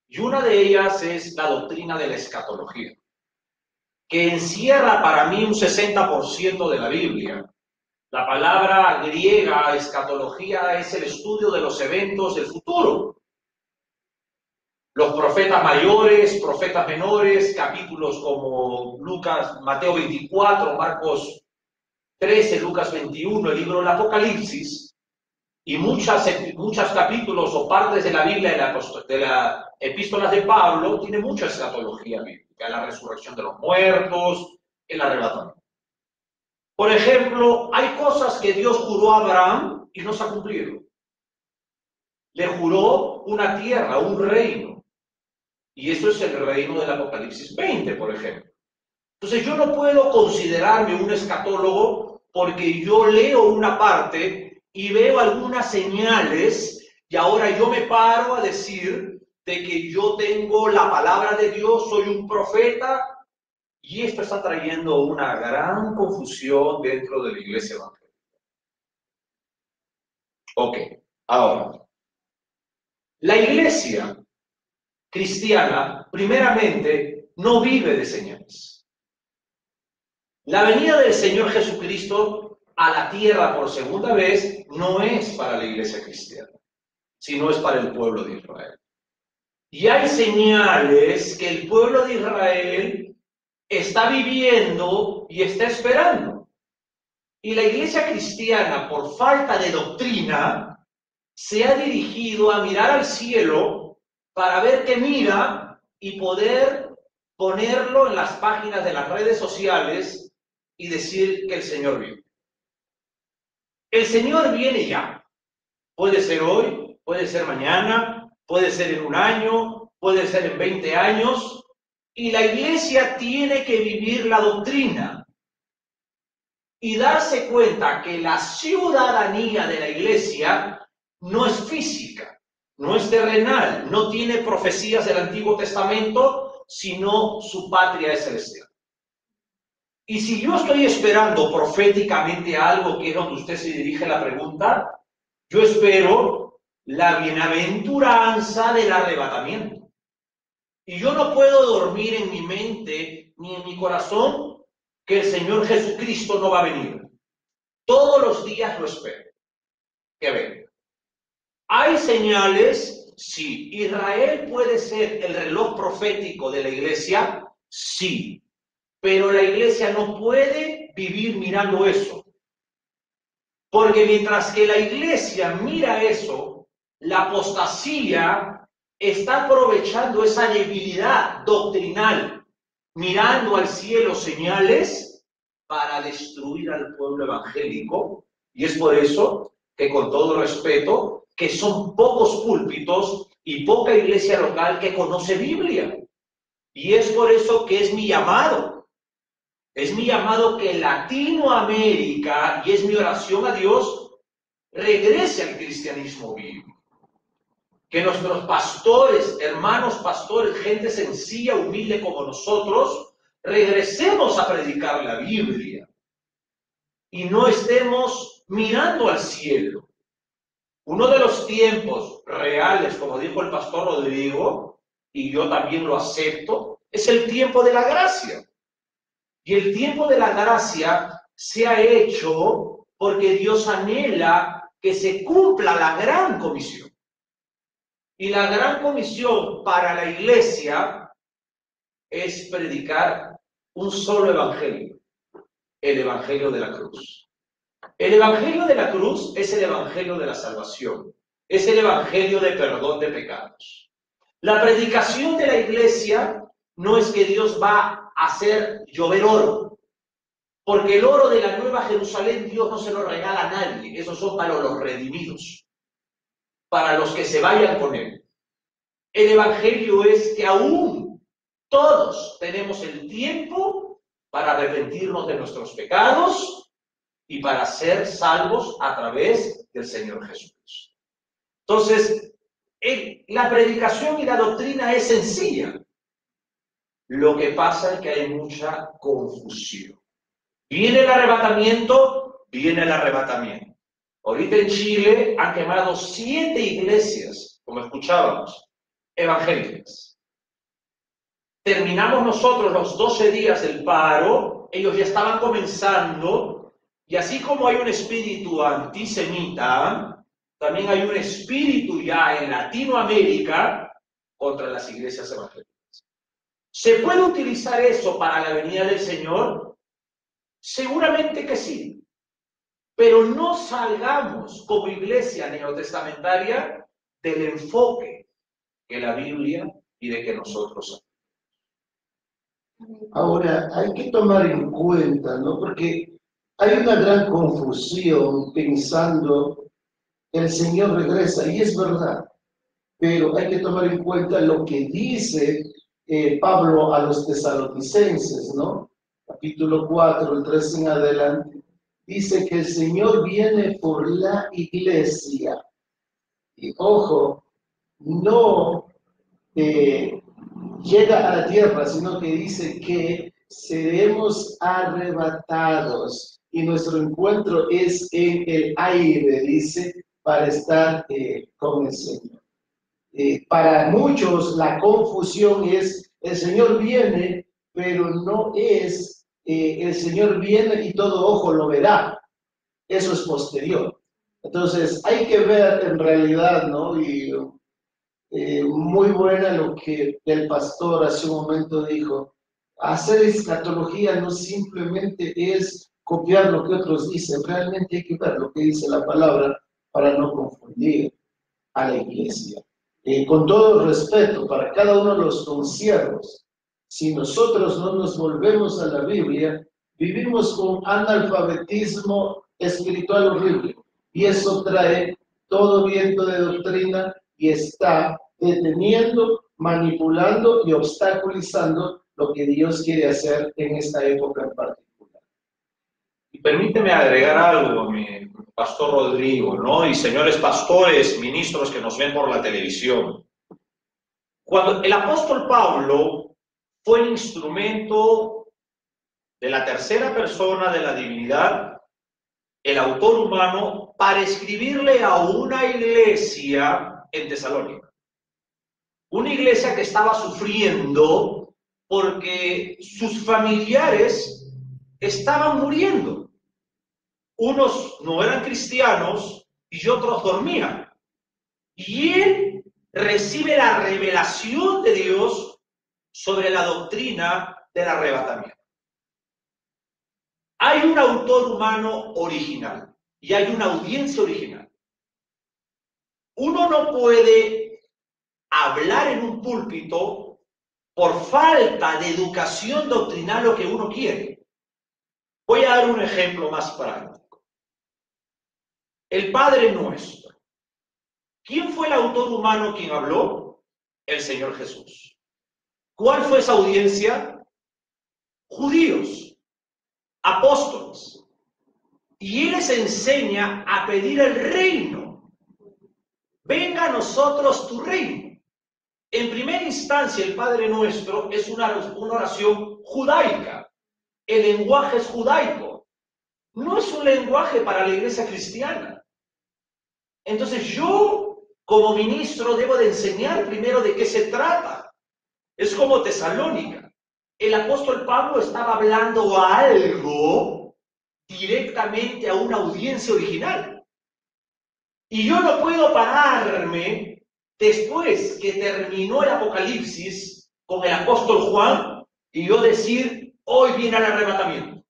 Y una de ellas es la doctrina de la escatología, que encierra para mí un 60% de la Biblia. La palabra griega escatología es el estudio de los eventos del futuro. Los profetas mayores, profetas menores, capítulos como Mateo 24, Marcos 13, Lucas 21, el libro del Apocalipsis, y muchos capítulos o partes de la Biblia, de las epístolas de Pablo, tiene mucha escatología bíblica, la resurrección de los muertos, el arrebatamiento. Por ejemplo, hay cosas que Dios juró a Abraham y no se ha cumplido. Le juró una tierra, un reino. Y eso es el reino del Apocalipsis 20, por ejemplo. Entonces yo no puedo considerarme un escatólogo porque yo leo una parte y veo algunas señales y ahora yo me paro a decir de que yo tengo la palabra de Dios, soy un profeta, y esto está trayendo una gran confusión dentro de la iglesia evangélica. Ok, ahora, la iglesia cristiana, primeramente, no vive de señales. La venida del Señor Jesucristo a la tierra por segunda vez no es para la iglesia cristiana, sino es para el pueblo de Israel. Y hay señales que el pueblo de Israel está viviendo y está esperando. Y la iglesia cristiana, por falta de doctrina, se ha dirigido a mirar al cielo para ver qué mira y poder ponerlo en las páginas de las redes sociales y decir que el Señor viene. El Señor viene ya. Puede ser hoy, puede ser mañana, puede ser en un año, puede ser en 20 años. Y la iglesia tiene que vivir la doctrina y darse cuenta que la ciudadanía de la iglesia no es física, no es terrenal, no tiene profecías del Antiguo Testamento, sino su patria es celestial. Y si yo estoy esperando proféticamente algo, que es donde usted se dirige la pregunta, yo espero la bienaventuranza del arrebatamiento. Y yo no puedo dormir en mi mente ni en mi corazón que el Señor Jesucristo no va a venir. Todos los días lo espero que venga. Hay señales, sí. ¿Israel puede ser el reloj profético de la iglesia? Sí. Pero la iglesia no puede vivir mirando eso. Porque mientras que la iglesia mira eso, la apostasía está aprovechando esa debilidad doctrinal, mirando al cielo señales para destruir al pueblo evangélico. Y es por eso que, con todo respeto, que son pocos púlpitos y poca iglesia local que conoce Biblia. Y es por eso que es mi llamado. Es mi llamado que Latinoamérica, y es mi oración a Dios, regrese al cristianismo bíblico. Que nuestros pastores, hermanos pastores, gente sencilla, humilde como nosotros, regresemos a predicar la Biblia y no estemos mirando al cielo. Uno de los tiempos reales, como dijo el pastor Rodrigo, y yo también lo acepto, es el tiempo de la gracia. Y el tiempo de la gracia se ha hecho porque Dios anhela que se cumpla la gran comisión. Y la gran comisión para la iglesia es predicar un solo evangelio, el evangelio de la cruz. El evangelio de la cruz es el evangelio de la salvación, es el evangelio de perdón de pecados. La predicación de la iglesia no es que Dios va a hacer llover oro, porque el oro de la Nueva Jerusalén Dios no se lo regala a nadie, esos son para los redimidos, para los que se vayan con Él. El evangelio es que aún todos tenemos el tiempo para arrepentirnos de nuestros pecados y para ser salvos a través del Señor Jesucristo. Entonces, la predicación y la doctrina es sencilla. Lo que pasa es que hay mucha confusión. Viene el arrebatamiento, viene el arrebatamiento. Ahorita en Chile han quemado 7 iglesias, como escuchábamos, evangélicas. Terminamos nosotros los 12 días del paro, ellos ya estaban comenzando, y así como hay un espíritu antisemita, también hay un espíritu ya en Latinoamérica contra las iglesias evangélicas. ¿Se puede utilizar eso para la venida del Señor? Seguramente que sí. Pero no salgamos como iglesia neotestamentaria del enfoque que la Biblia pide que nosotros hagamos. Ahora, hay que tomar en cuenta, ¿no? Porque hay una gran confusión pensando el Señor regresa, y es verdad, pero hay que tomar en cuenta lo que dice Pablo a los tesalonicenses, ¿no? Capítulo 4, el 3 en adelante, dice que el Señor viene por la iglesia. Y ojo, no llega a la tierra, sino que dice que seremos arrebatados y nuestro encuentro es en el aire, dice, para estar con el Señor. Para muchos la confusión es el Señor viene, pero no es el Señor viene y todo ojo lo verá. Eso es posterior. Entonces hay que ver en realidad, ¿no? Y muy buena lo que el pastor hace un momento dijo. Hacer escatología no simplemente es copiar lo que otros dicen, realmente hay que ver lo que dice la palabra para no confundir a la iglesia. Con todo respeto para cada uno de los conciertos, si nosotros no nos volvemos a la Biblia, vivimos con analfabetismo espiritual horrible y eso trae todo viento de doctrina y está deteniendo, manipulando y obstaculizando lo que Dios quiere hacer en esta época en particular. Y permíteme agregar algo, mi pastor Rodrigo, ¿no? Y señores pastores, ministros que nos ven por la televisión. Cuando el apóstol Pablo fue el instrumento de la tercera persona de la divinidad, el autor humano, para escribirle a una iglesia en Tesalónica. Una iglesia que estaba sufriendo porque sus familiares estaban muriendo. Unos no eran cristianos y otros dormían. Y él recibe la revelación de Dios sobre la doctrina del arrebatamiento. Hay un autor humano original y hay una audiencia original. Uno no puede hablar en un púlpito por falta de educación doctrinal lo que uno quiere. Voy a dar un ejemplo más práctico. El Padre Nuestro. ¿Quién fue el autor humano quien habló? El Señor Jesús. ¿Cuál fue esa audiencia? Judíos, apóstoles. Y Él les enseña a pedir el reino. Venga a nosotros tu reino. En primera instancia, el Padre Nuestro es una oración judaica. El lenguaje es judaico. No es un lenguaje para la iglesia cristiana. Entonces yo, como ministro, debo de enseñar primero de qué se trata. Es como Tesalónica. El apóstol Pablo estaba hablando algo directamente a una audiencia original. Y yo no puedo pararme después que terminó el Apocalipsis con el apóstol Juan y yo decir, hoy viene el arrebatamiento.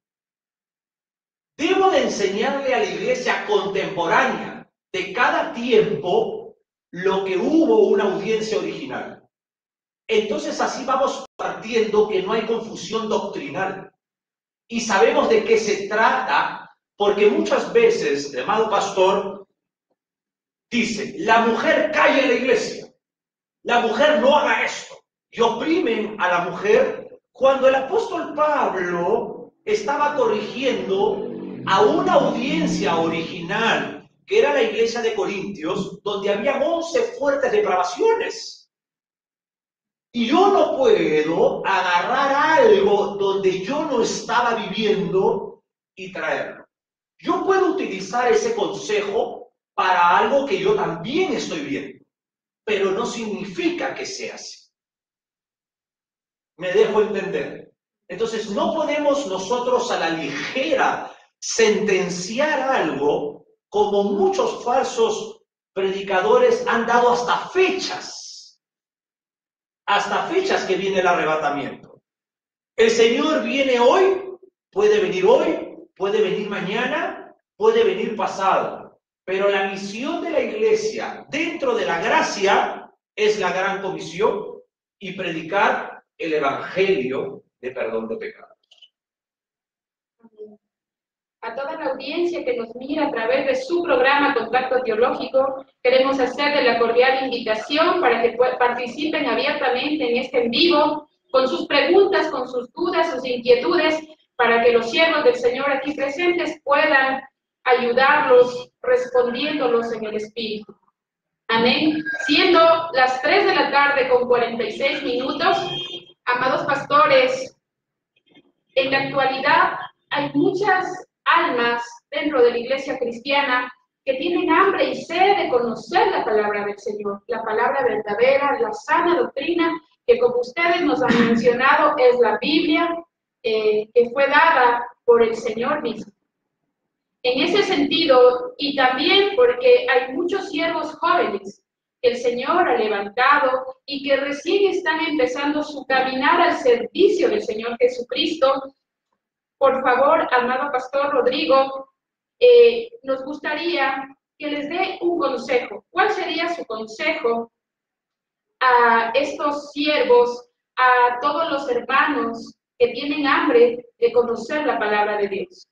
Debo de enseñarle a la iglesia contemporánea de cada tiempo lo que hubo una audiencia original. Entonces así vamos partiendo que no hay confusión doctrinal. Y sabemos de qué se trata, porque muchas veces, amado pastor, dice, la mujer calla en la iglesia, la mujer no haga esto, y oprimen a la mujer, cuando el apóstol Pablo estaba corrigiendo a una audiencia original, que era la iglesia de Corintios, donde había 11 fuertes depravaciones. Y yo no puedo agarrar algo donde yo no estaba viviendo y traerlo. Yo puedo utilizar ese consejo para algo que yo también estoy viendo, pero no significa que sea así. ¿Me dejo entender? Entonces, no podemos nosotros a la ligera sentenciar algo como muchos falsos predicadores han dado hasta fechas que viene el arrebatamiento. El Señor viene hoy, puede venir mañana, puede venir pasado, pero la misión de la iglesia dentro de la gracia es la gran comisión y predicar el evangelio de perdón de pecados. A toda la audiencia que nos mira a través de su programa Contacto Teológico, queremos hacerle la cordial invitación para que participen abiertamente en este en vivo, con sus preguntas, con sus dudas, sus inquietudes, para que los siervos del Señor aquí presentes puedan ayudarlos respondiéndolos en el Espíritu. Amén. Siendo las 3 de la tarde con 46 minutos, amados pastores, en la actualidad hay muchas almas dentro de la iglesia cristiana que tienen hambre y sed de conocer la palabra del Señor, la palabra verdadera, la sana doctrina, que como ustedes nos han mencionado es la Biblia, que fue dada por el Señor mismo. En ese sentido, y también porque hay muchos siervos jóvenes que el Señor ha levantado y que recién están empezando su caminar al servicio del Señor Jesucristo. Por favor, amado Pastor Rodrigo, nos gustaría que les dé un consejo. ¿Cuál sería su consejo a estos siervos, a todos los hermanos que tienen hambre de conocer la palabra de Dios?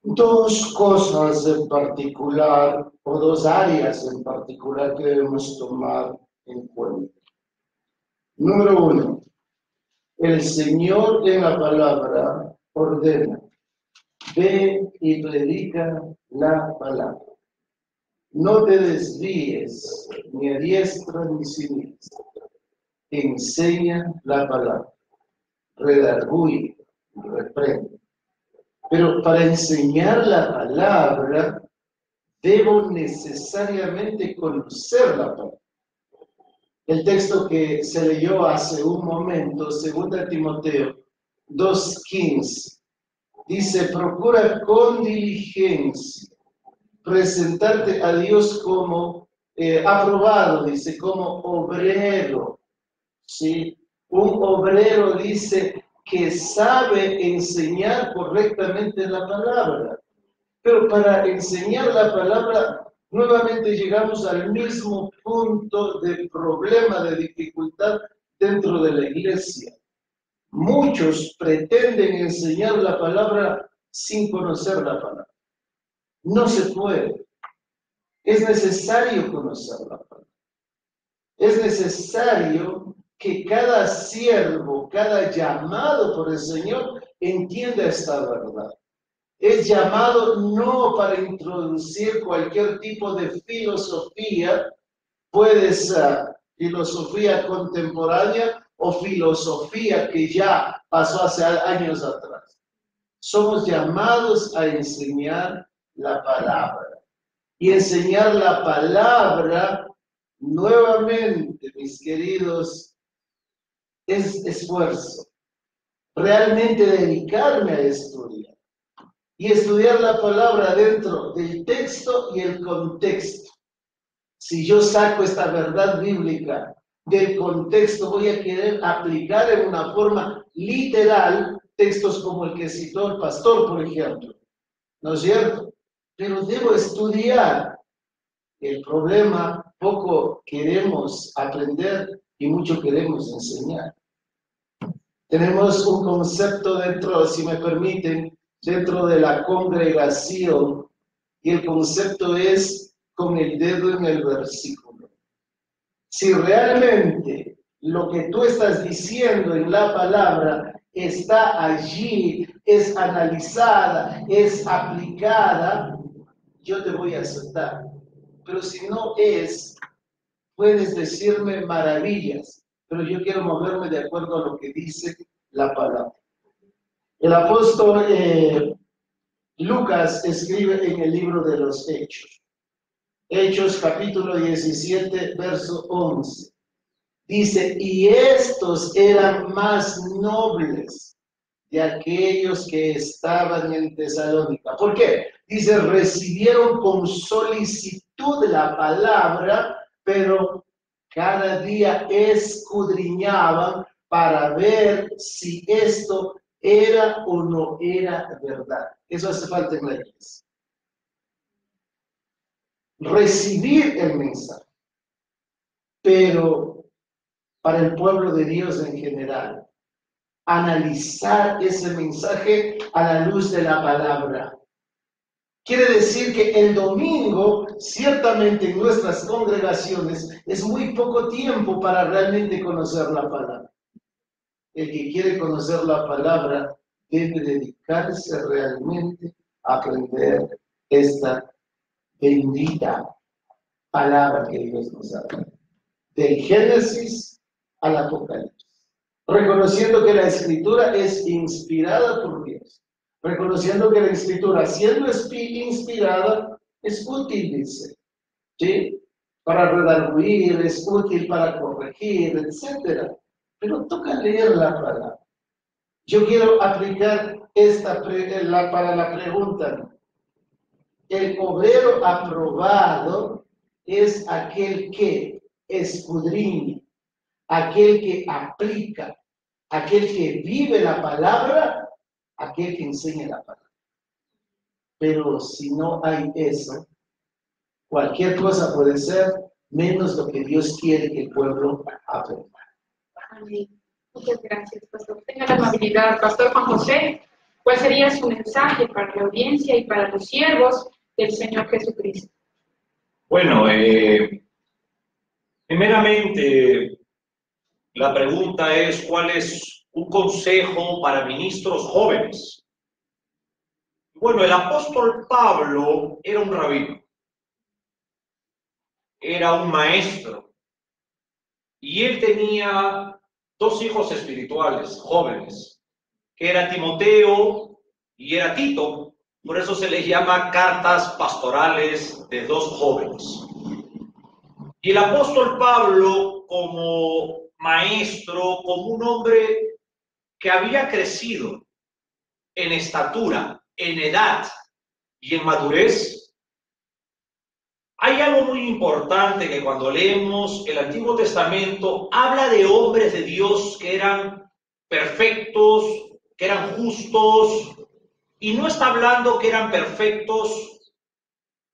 Dos cosas en particular, o dos áreas en particular que debemos tomar en cuenta. Número uno, el Señor en la palabra ordena, ve y predica la palabra. No te desvíes ni a diestra ni siniestra. Enseña la palabra, redarguye, reprende. Pero para enseñar la palabra, debo necesariamente conocer la palabra. El texto que se leyó hace un momento, 2 Timoteo 2:15, dice, procura con diligencia presentarte a Dios como aprobado, dice, como obrero, ¿sí? Un obrero dice que sabe enseñar correctamente la palabra. Pero para enseñar la palabra, nuevamente llegamos al mismo punto de problema, de dificultad dentro de la iglesia. Muchos pretenden enseñar la palabra sin conocer la palabra. No se puede. Es necesario conocer la palabra. Es necesario que cada siervo, cada llamado por el Señor entienda esta verdad. Es llamado no para introducir cualquier tipo de filosofía, puede ser filosofía contemporánea o filosofía que ya pasó hace años atrás. Somos llamados a enseñar la palabra. Y enseñar la palabra, nuevamente, mis queridos, es esfuerzo. Realmente dedicarme a estudiar. Y estudiar la palabra dentro del texto y el contexto. Si yo saco esta verdad bíblica del contexto, voy a querer aplicar en una forma literal textos como el que citó el pastor, por ejemplo. ¿No es cierto? Pero debo estudiar. El problema, poco queremos aprender y mucho queremos enseñar. Tenemos un concepto dentro, si me permiten, dentro de la congregación, y el concepto es con el dedo en el versículo. Si realmente lo que tú estás diciendo en la palabra está allí, es analizada, es aplicada, yo te voy a aceptar. Pero si no es, puedes decirme maravillas, pero yo quiero moverme de acuerdo a lo que dice la palabra. El apóstol Lucas escribe en el libro de los Hechos. Hechos capítulo 17, verso 11. Dice, y estos eran más nobles de aquellos que estaban en Tesalónica. ¿Por qué? Dice, recibieron con solicitud la palabra, pero cada día escudriñaban para ver si esto era o no era verdad. Eso hace falta en la iglesia. Recibir el mensaje, pero para el pueblo de Dios en general, analizar ese mensaje a la luz de la palabra. Quiere decir que el domingo, ciertamente en nuestras congregaciones, es muy poco tiempo para realmente conocer la palabra. El que quiere conocer la palabra debe dedicarse realmente a aprender esta bendita palabra que Dios nos ha dado. Del Génesis al Apocalipsis. Reconociendo que la Escritura es inspirada por Dios. Reconociendo que la Escritura, siendo inspirada, es útil, dice. ¿Sí? Para redarguir, es útil para corregir, etc. Pero toca leer la palabra. Yo quiero aplicar para la pregunta. El obrero aprobado es aquel que escudriña, aquel que aplica, aquel que vive la palabra, aquel que enseña la palabra. Pero si no hay eso, cualquier cosa puede ser, menos lo que Dios quiere que el pueblo aprenda. Amén. Muchas gracias, pastor. Tenga la amabilidad, pastor Juan José. ¿Cuál sería su mensaje para la audiencia y para los siervos del Señor Jesucristo? Bueno, primeramente, la pregunta es, ¿cuál es un consejo para ministros jóvenes? Bueno, el apóstol Pablo era un rabino, era un maestro, y él tenía dos hijos espirituales, jóvenes, que era Timoteo y era Tito. Por eso se les llama cartas pastorales de dos jóvenes. Y el apóstol Pablo, como maestro, como un hombre que había crecido en estatura, en edad y en madurez, hay algo muy importante que cuando leemos el Antiguo Testamento habla de hombres de Dios que eran perfectos, que eran justos, y no está hablando que eran perfectos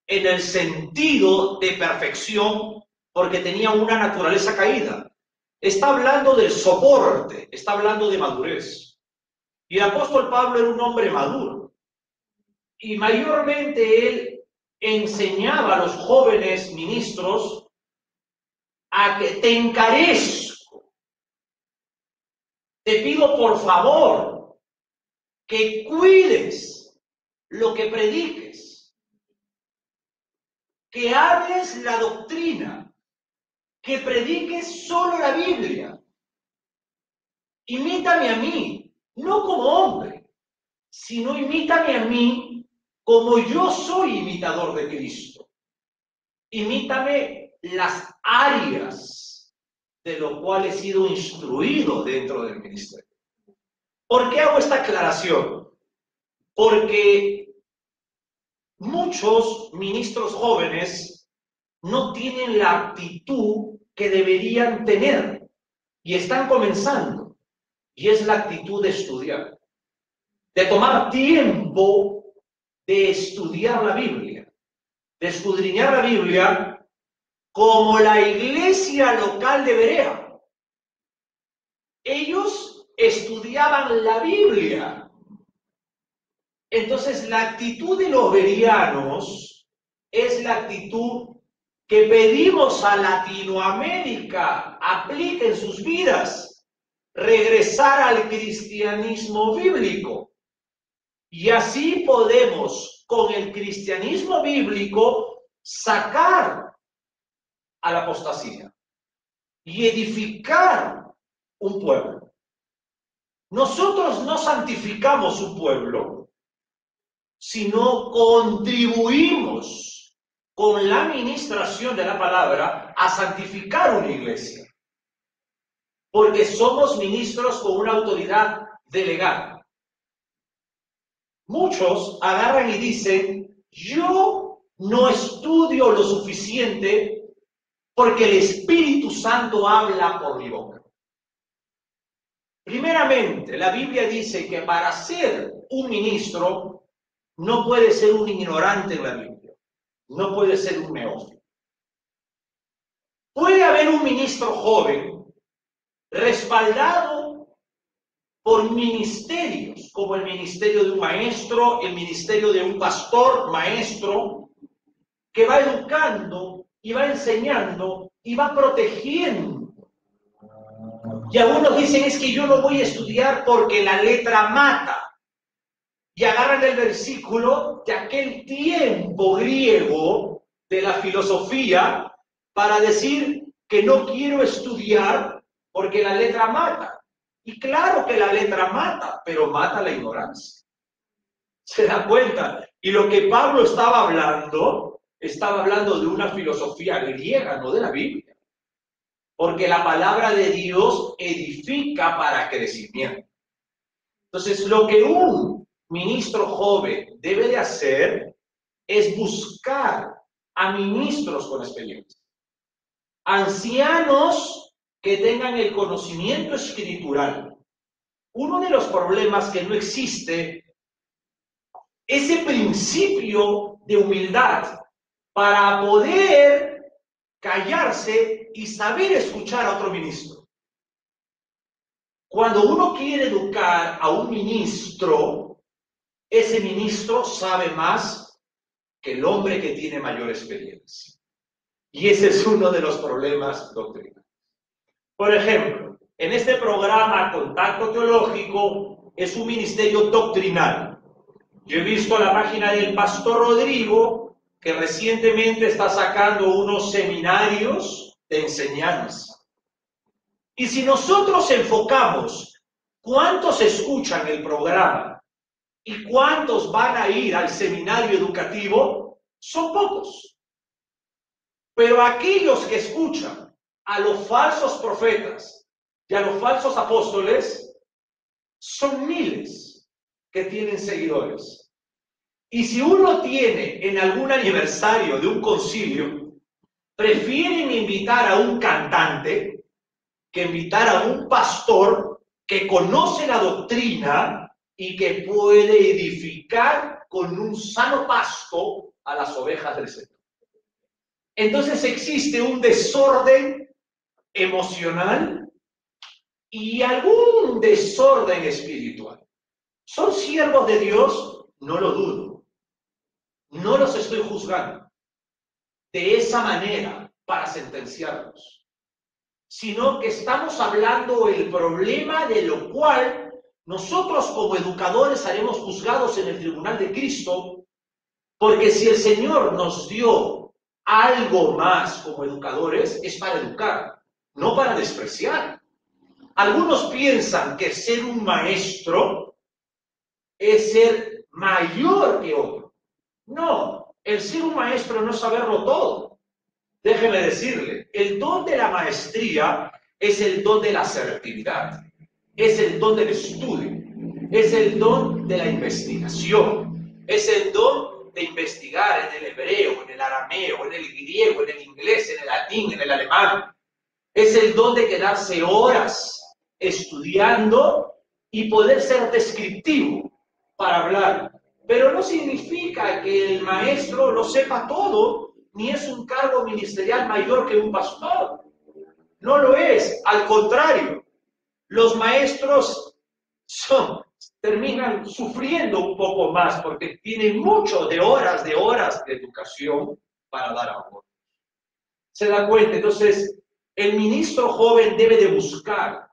en el sentido de perfección porque tenían una naturaleza caída. Está hablando del soporte, está hablando de madurez. Y el apóstol Pablo era un hombre maduro. Y mayormente él enseñaba a los jóvenes ministros a que te encarezco, te pido por favor que cuides lo que prediques, que hables la doctrina, que prediques solo la Biblia. Imítame a mí, no como hombre, sino imítame a mí como yo soy imitador de Cristo. Imítame las áreas de lo cual he sido instruido dentro del ministerio. ¿Por qué hago esta aclaración? Porque muchos ministros jóvenes no tienen la actitud que deberían tener y están comenzando. Y es la actitud de estudiar, de tomar tiempo de estudiar la Biblia, de escudriñar la Biblia como la iglesia local de Berea. Ellos estudiaban la Biblia. Entonces, la actitud de los bereanos es la actitud que pedimos a Latinoamérica aplique en sus vidas, regresar al cristianismo bíblico. Y así podemos, con el cristianismo bíblico, sacar a la apostasía. y edificar un pueblo. Nosotros no santificamos un pueblo, sino contribuimos con la administración de la palabra a santificar una iglesia. Porque somos ministros con una autoridad delegada. Muchos agarran y dicen, yo no estudio lo suficiente porque el Espíritu Santo habla por mi boca. Primeramente, la Biblia dice que para ser un ministro no puede ser un ignorante en la Biblia, no puede ser un neófito. Puede haber un ministro joven respaldado por ministerios, como el ministerio de un maestro, el ministerio de un pastor, maestro, que va educando y va enseñando y va protegiendo. Y algunos dicen, es que yo no voy a estudiar porque la letra mata. Y agarran el versículo de aquel tiempo griego de la filosofía para decir que no quiero estudiar porque la letra mata. Y claro que la letra mata, pero mata la ignorancia. ¿Se da cuenta? Y lo que Pablo estaba hablando de una filosofía griega, no de la Biblia. Porque la palabra de Dios edifica para crecimiento. Entonces, lo que un ministro joven debe de hacer es buscar a ministros con experiencia. Ancianos que tengan el conocimiento escritural. Uno de los problemas que no existe ese principio de humildad para poder callarse y saber escuchar a otro ministro. Cuando uno quiere educar a un ministro, ese ministro sabe más que el hombre que tiene mayor experiencia. Y ese es uno de los problemas doctrinales. Por ejemplo, en este programa Contacto Teológico es un ministerio doctrinal. Yo he visto la página del pastor Rodrigo, que recientemente está sacando unos seminarios de enseñanza. Y si nosotros enfocamos cuántos escuchan el programa y cuántos van a ir al seminario educativo, son pocos. Pero aquellos que escuchan a los falsos profetas y a los falsos apóstoles, son miles que tienen seguidores. Y si uno tiene en algún aniversario de un concilio, prefieren invitar a un cantante que invitar a un pastor que conoce la doctrina y que puede edificar con un sano pasto a las ovejas del Señor. Entonces existe un desorden emocional y algún desorden espiritual. ¿Son siervos de Dios? No lo dudo. No los estoy juzgando de esa manera para sentenciarlos, sino que estamos hablando del problema de lo cual nosotros como educadores seremos juzgados en el tribunal de Cristo, porque si el Señor nos dio algo más como educadores, es para educar, no para despreciar. Algunos piensan que ser un maestro es ser mayor que otro. No, el ser un maestro no es saberlo todo. Déjeme decirle, el don de la maestría es el don de la asertividad, es el don del estudio, es el don de la investigación, es el don de investigar en el hebreo, en el arameo, en el griego, en el inglés, en el latín, en el alemán. Es el don de quedarse horas estudiando y poder ser descriptivo para hablar. Pero no significa que el maestro lo sepa todo, ni es un cargo ministerial mayor que un pastor. No lo es, al contrario. Los maestros terminan sufriendo un poco más porque tienen mucho de horas de educación para dar a otros. ¿Se da cuenta? Entonces, el ministro joven debe de buscar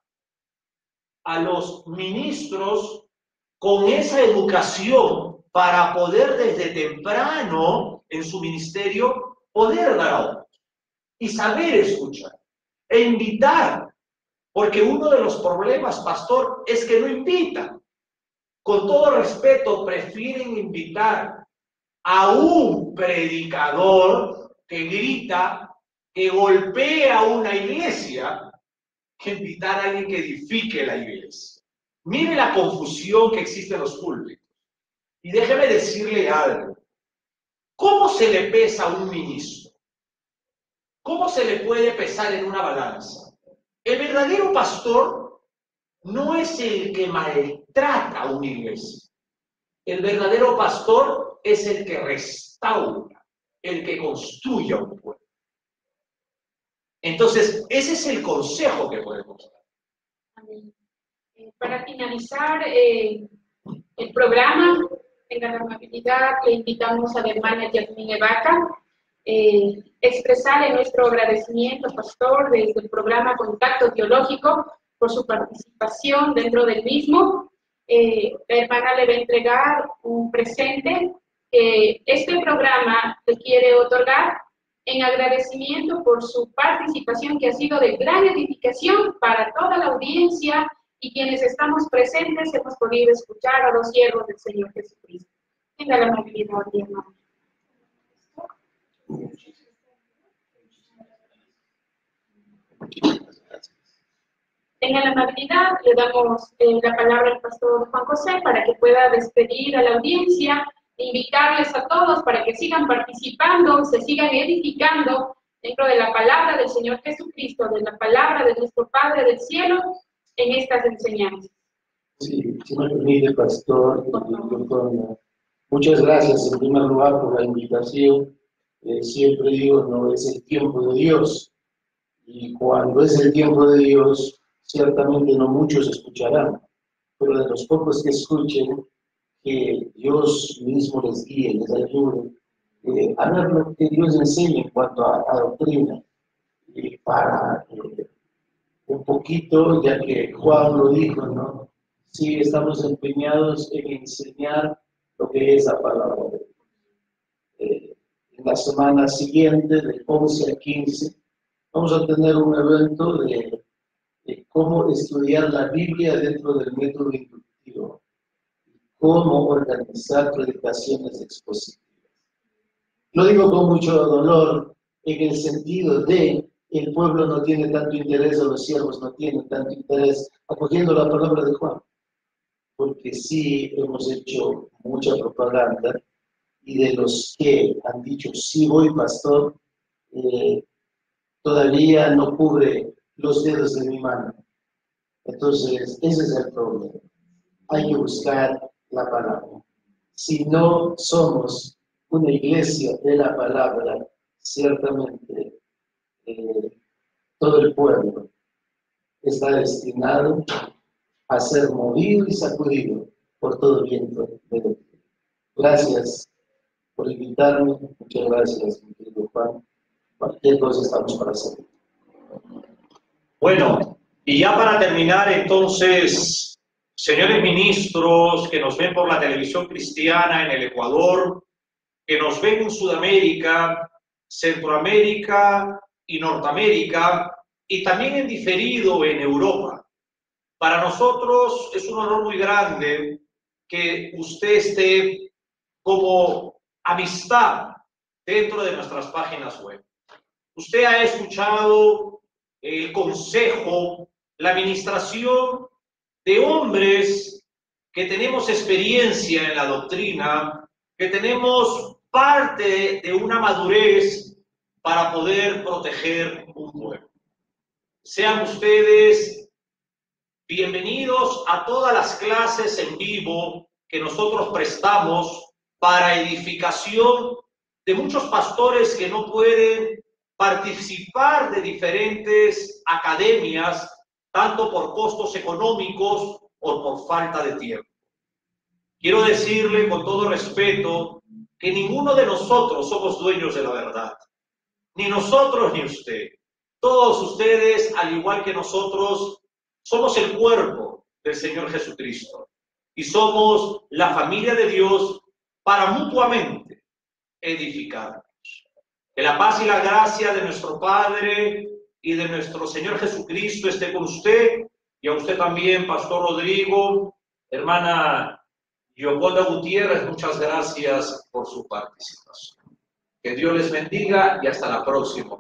a los ministros con esa educación para poder desde temprano en su ministerio poder dar a otros y saber escuchar. e invitar, porque uno de los problemas, pastor, es que no invitan. Con todo respeto, prefieren invitar a un predicador que grita, que golpea una iglesia, que invitar a alguien que edifique la iglesia. Mire la confusión que existe en los púlpitos. Y déjeme decirle algo. ¿Cómo se le pesa a un ministro? ¿Cómo se le puede pesar en una balanza? El verdadero pastor no es el que maltrata a una iglesia. El verdadero pastor es el que restaura, el que construye a un pueblo. Entonces, ese es el consejo que podemos dar. Para finalizar el programa, tengan la amabilidad, le invitamos a la hermana Yasmine Vaca, expresarle nuestro agradecimiento, pastor, desde el programa Contacto Teológico, por su participación dentro del mismo. La hermana le va a entregar un presente que este programa le quiere otorgar en agradecimiento por su participación, que ha sido de gran edificación para toda la audiencia y quienes estamos presentes hemos podido escuchar a los siervos del Señor Jesucristo. Tenga la amabilidad, hermano. Tenga la amabilidad, le damos la palabra al pastor Juan José para que pueda despedir a la audiencia, invitarles a todos para que sigan participando, se sigan edificando dentro de la palabra del Señor Jesucristo, de la palabra de nuestro Padre del cielo, en estas enseñanzas. Sí, si me permite, pastor, muchas gracias en primer lugar por la invitación. Siempre digo, no es el tiempo de Dios, y cuando es el tiempo de Dios, ciertamente no muchos escucharán, pero de los pocos que escuchen, que Dios mismo les guíe, les ayude a ver lo que Dios enseña en cuanto a doctrina, para un poquito, ya que Juan lo dijo, ¿no? Sí, estamos empeñados en enseñar lo que es la palabra de Dios. En la semana siguiente, del 11 al 15, vamos a tener un evento de cómo estudiar la Biblia dentro del método inductivo, cómo organizar predicaciones expositivas. Lo digo con mucho dolor, en el sentido de el pueblo no tiene tanto interés, o los siervos no tienen tanto interés, acogiendo la palabra de Juan, porque sí hemos hecho mucha propaganda, y de los que han dicho sí voy, pastor, todavía no cubre los dedos de mi mano. Entonces, ese es el problema. Hay que buscar la palabra. Si no somos una iglesia de la palabra, ciertamente todo el pueblo está destinado a ser movido y sacudido por todo viento de doctrina. Gracias por invitarme. Muchas gracias, mi querido Juan. Cualquier cosa estamos para hacer. Bueno, y ya para terminar, entonces, señores ministros que nos ven por la televisión cristiana en el Ecuador, que nos ven en Sudamérica, Centroamérica y Norteamérica, y también en diferido en Europa. Para nosotros es un honor muy grande que usted esté como amistad dentro de nuestras páginas web. Usted ha escuchado el consejo, la administración de hombres que tenemos experiencia en la doctrina, que tenemos parte de una madurez para poder proteger un pueblo. Sean ustedes bienvenidos a todas las clases en vivo que nosotros prestamos para edificación de muchos pastores que no pueden participar de diferentes academias, tanto por costos económicos o por falta de tiempo. Quiero decirle con todo respeto que ninguno de nosotros somos dueños de la verdad, ni nosotros ni usted. Todos ustedes, al igual que nosotros, somos el cuerpo del Señor Jesucristo y somos la familia de Dios para mutuamente edificarnos. Que la paz y la gracia de nuestro Padre, y de nuestro Señor Jesucristo esté con usted y a usted también, Pastor Rodrigo, hermana Yoconda Gutiérrez, muchas gracias por su participación. Que Dios les bendiga y hasta la próxima.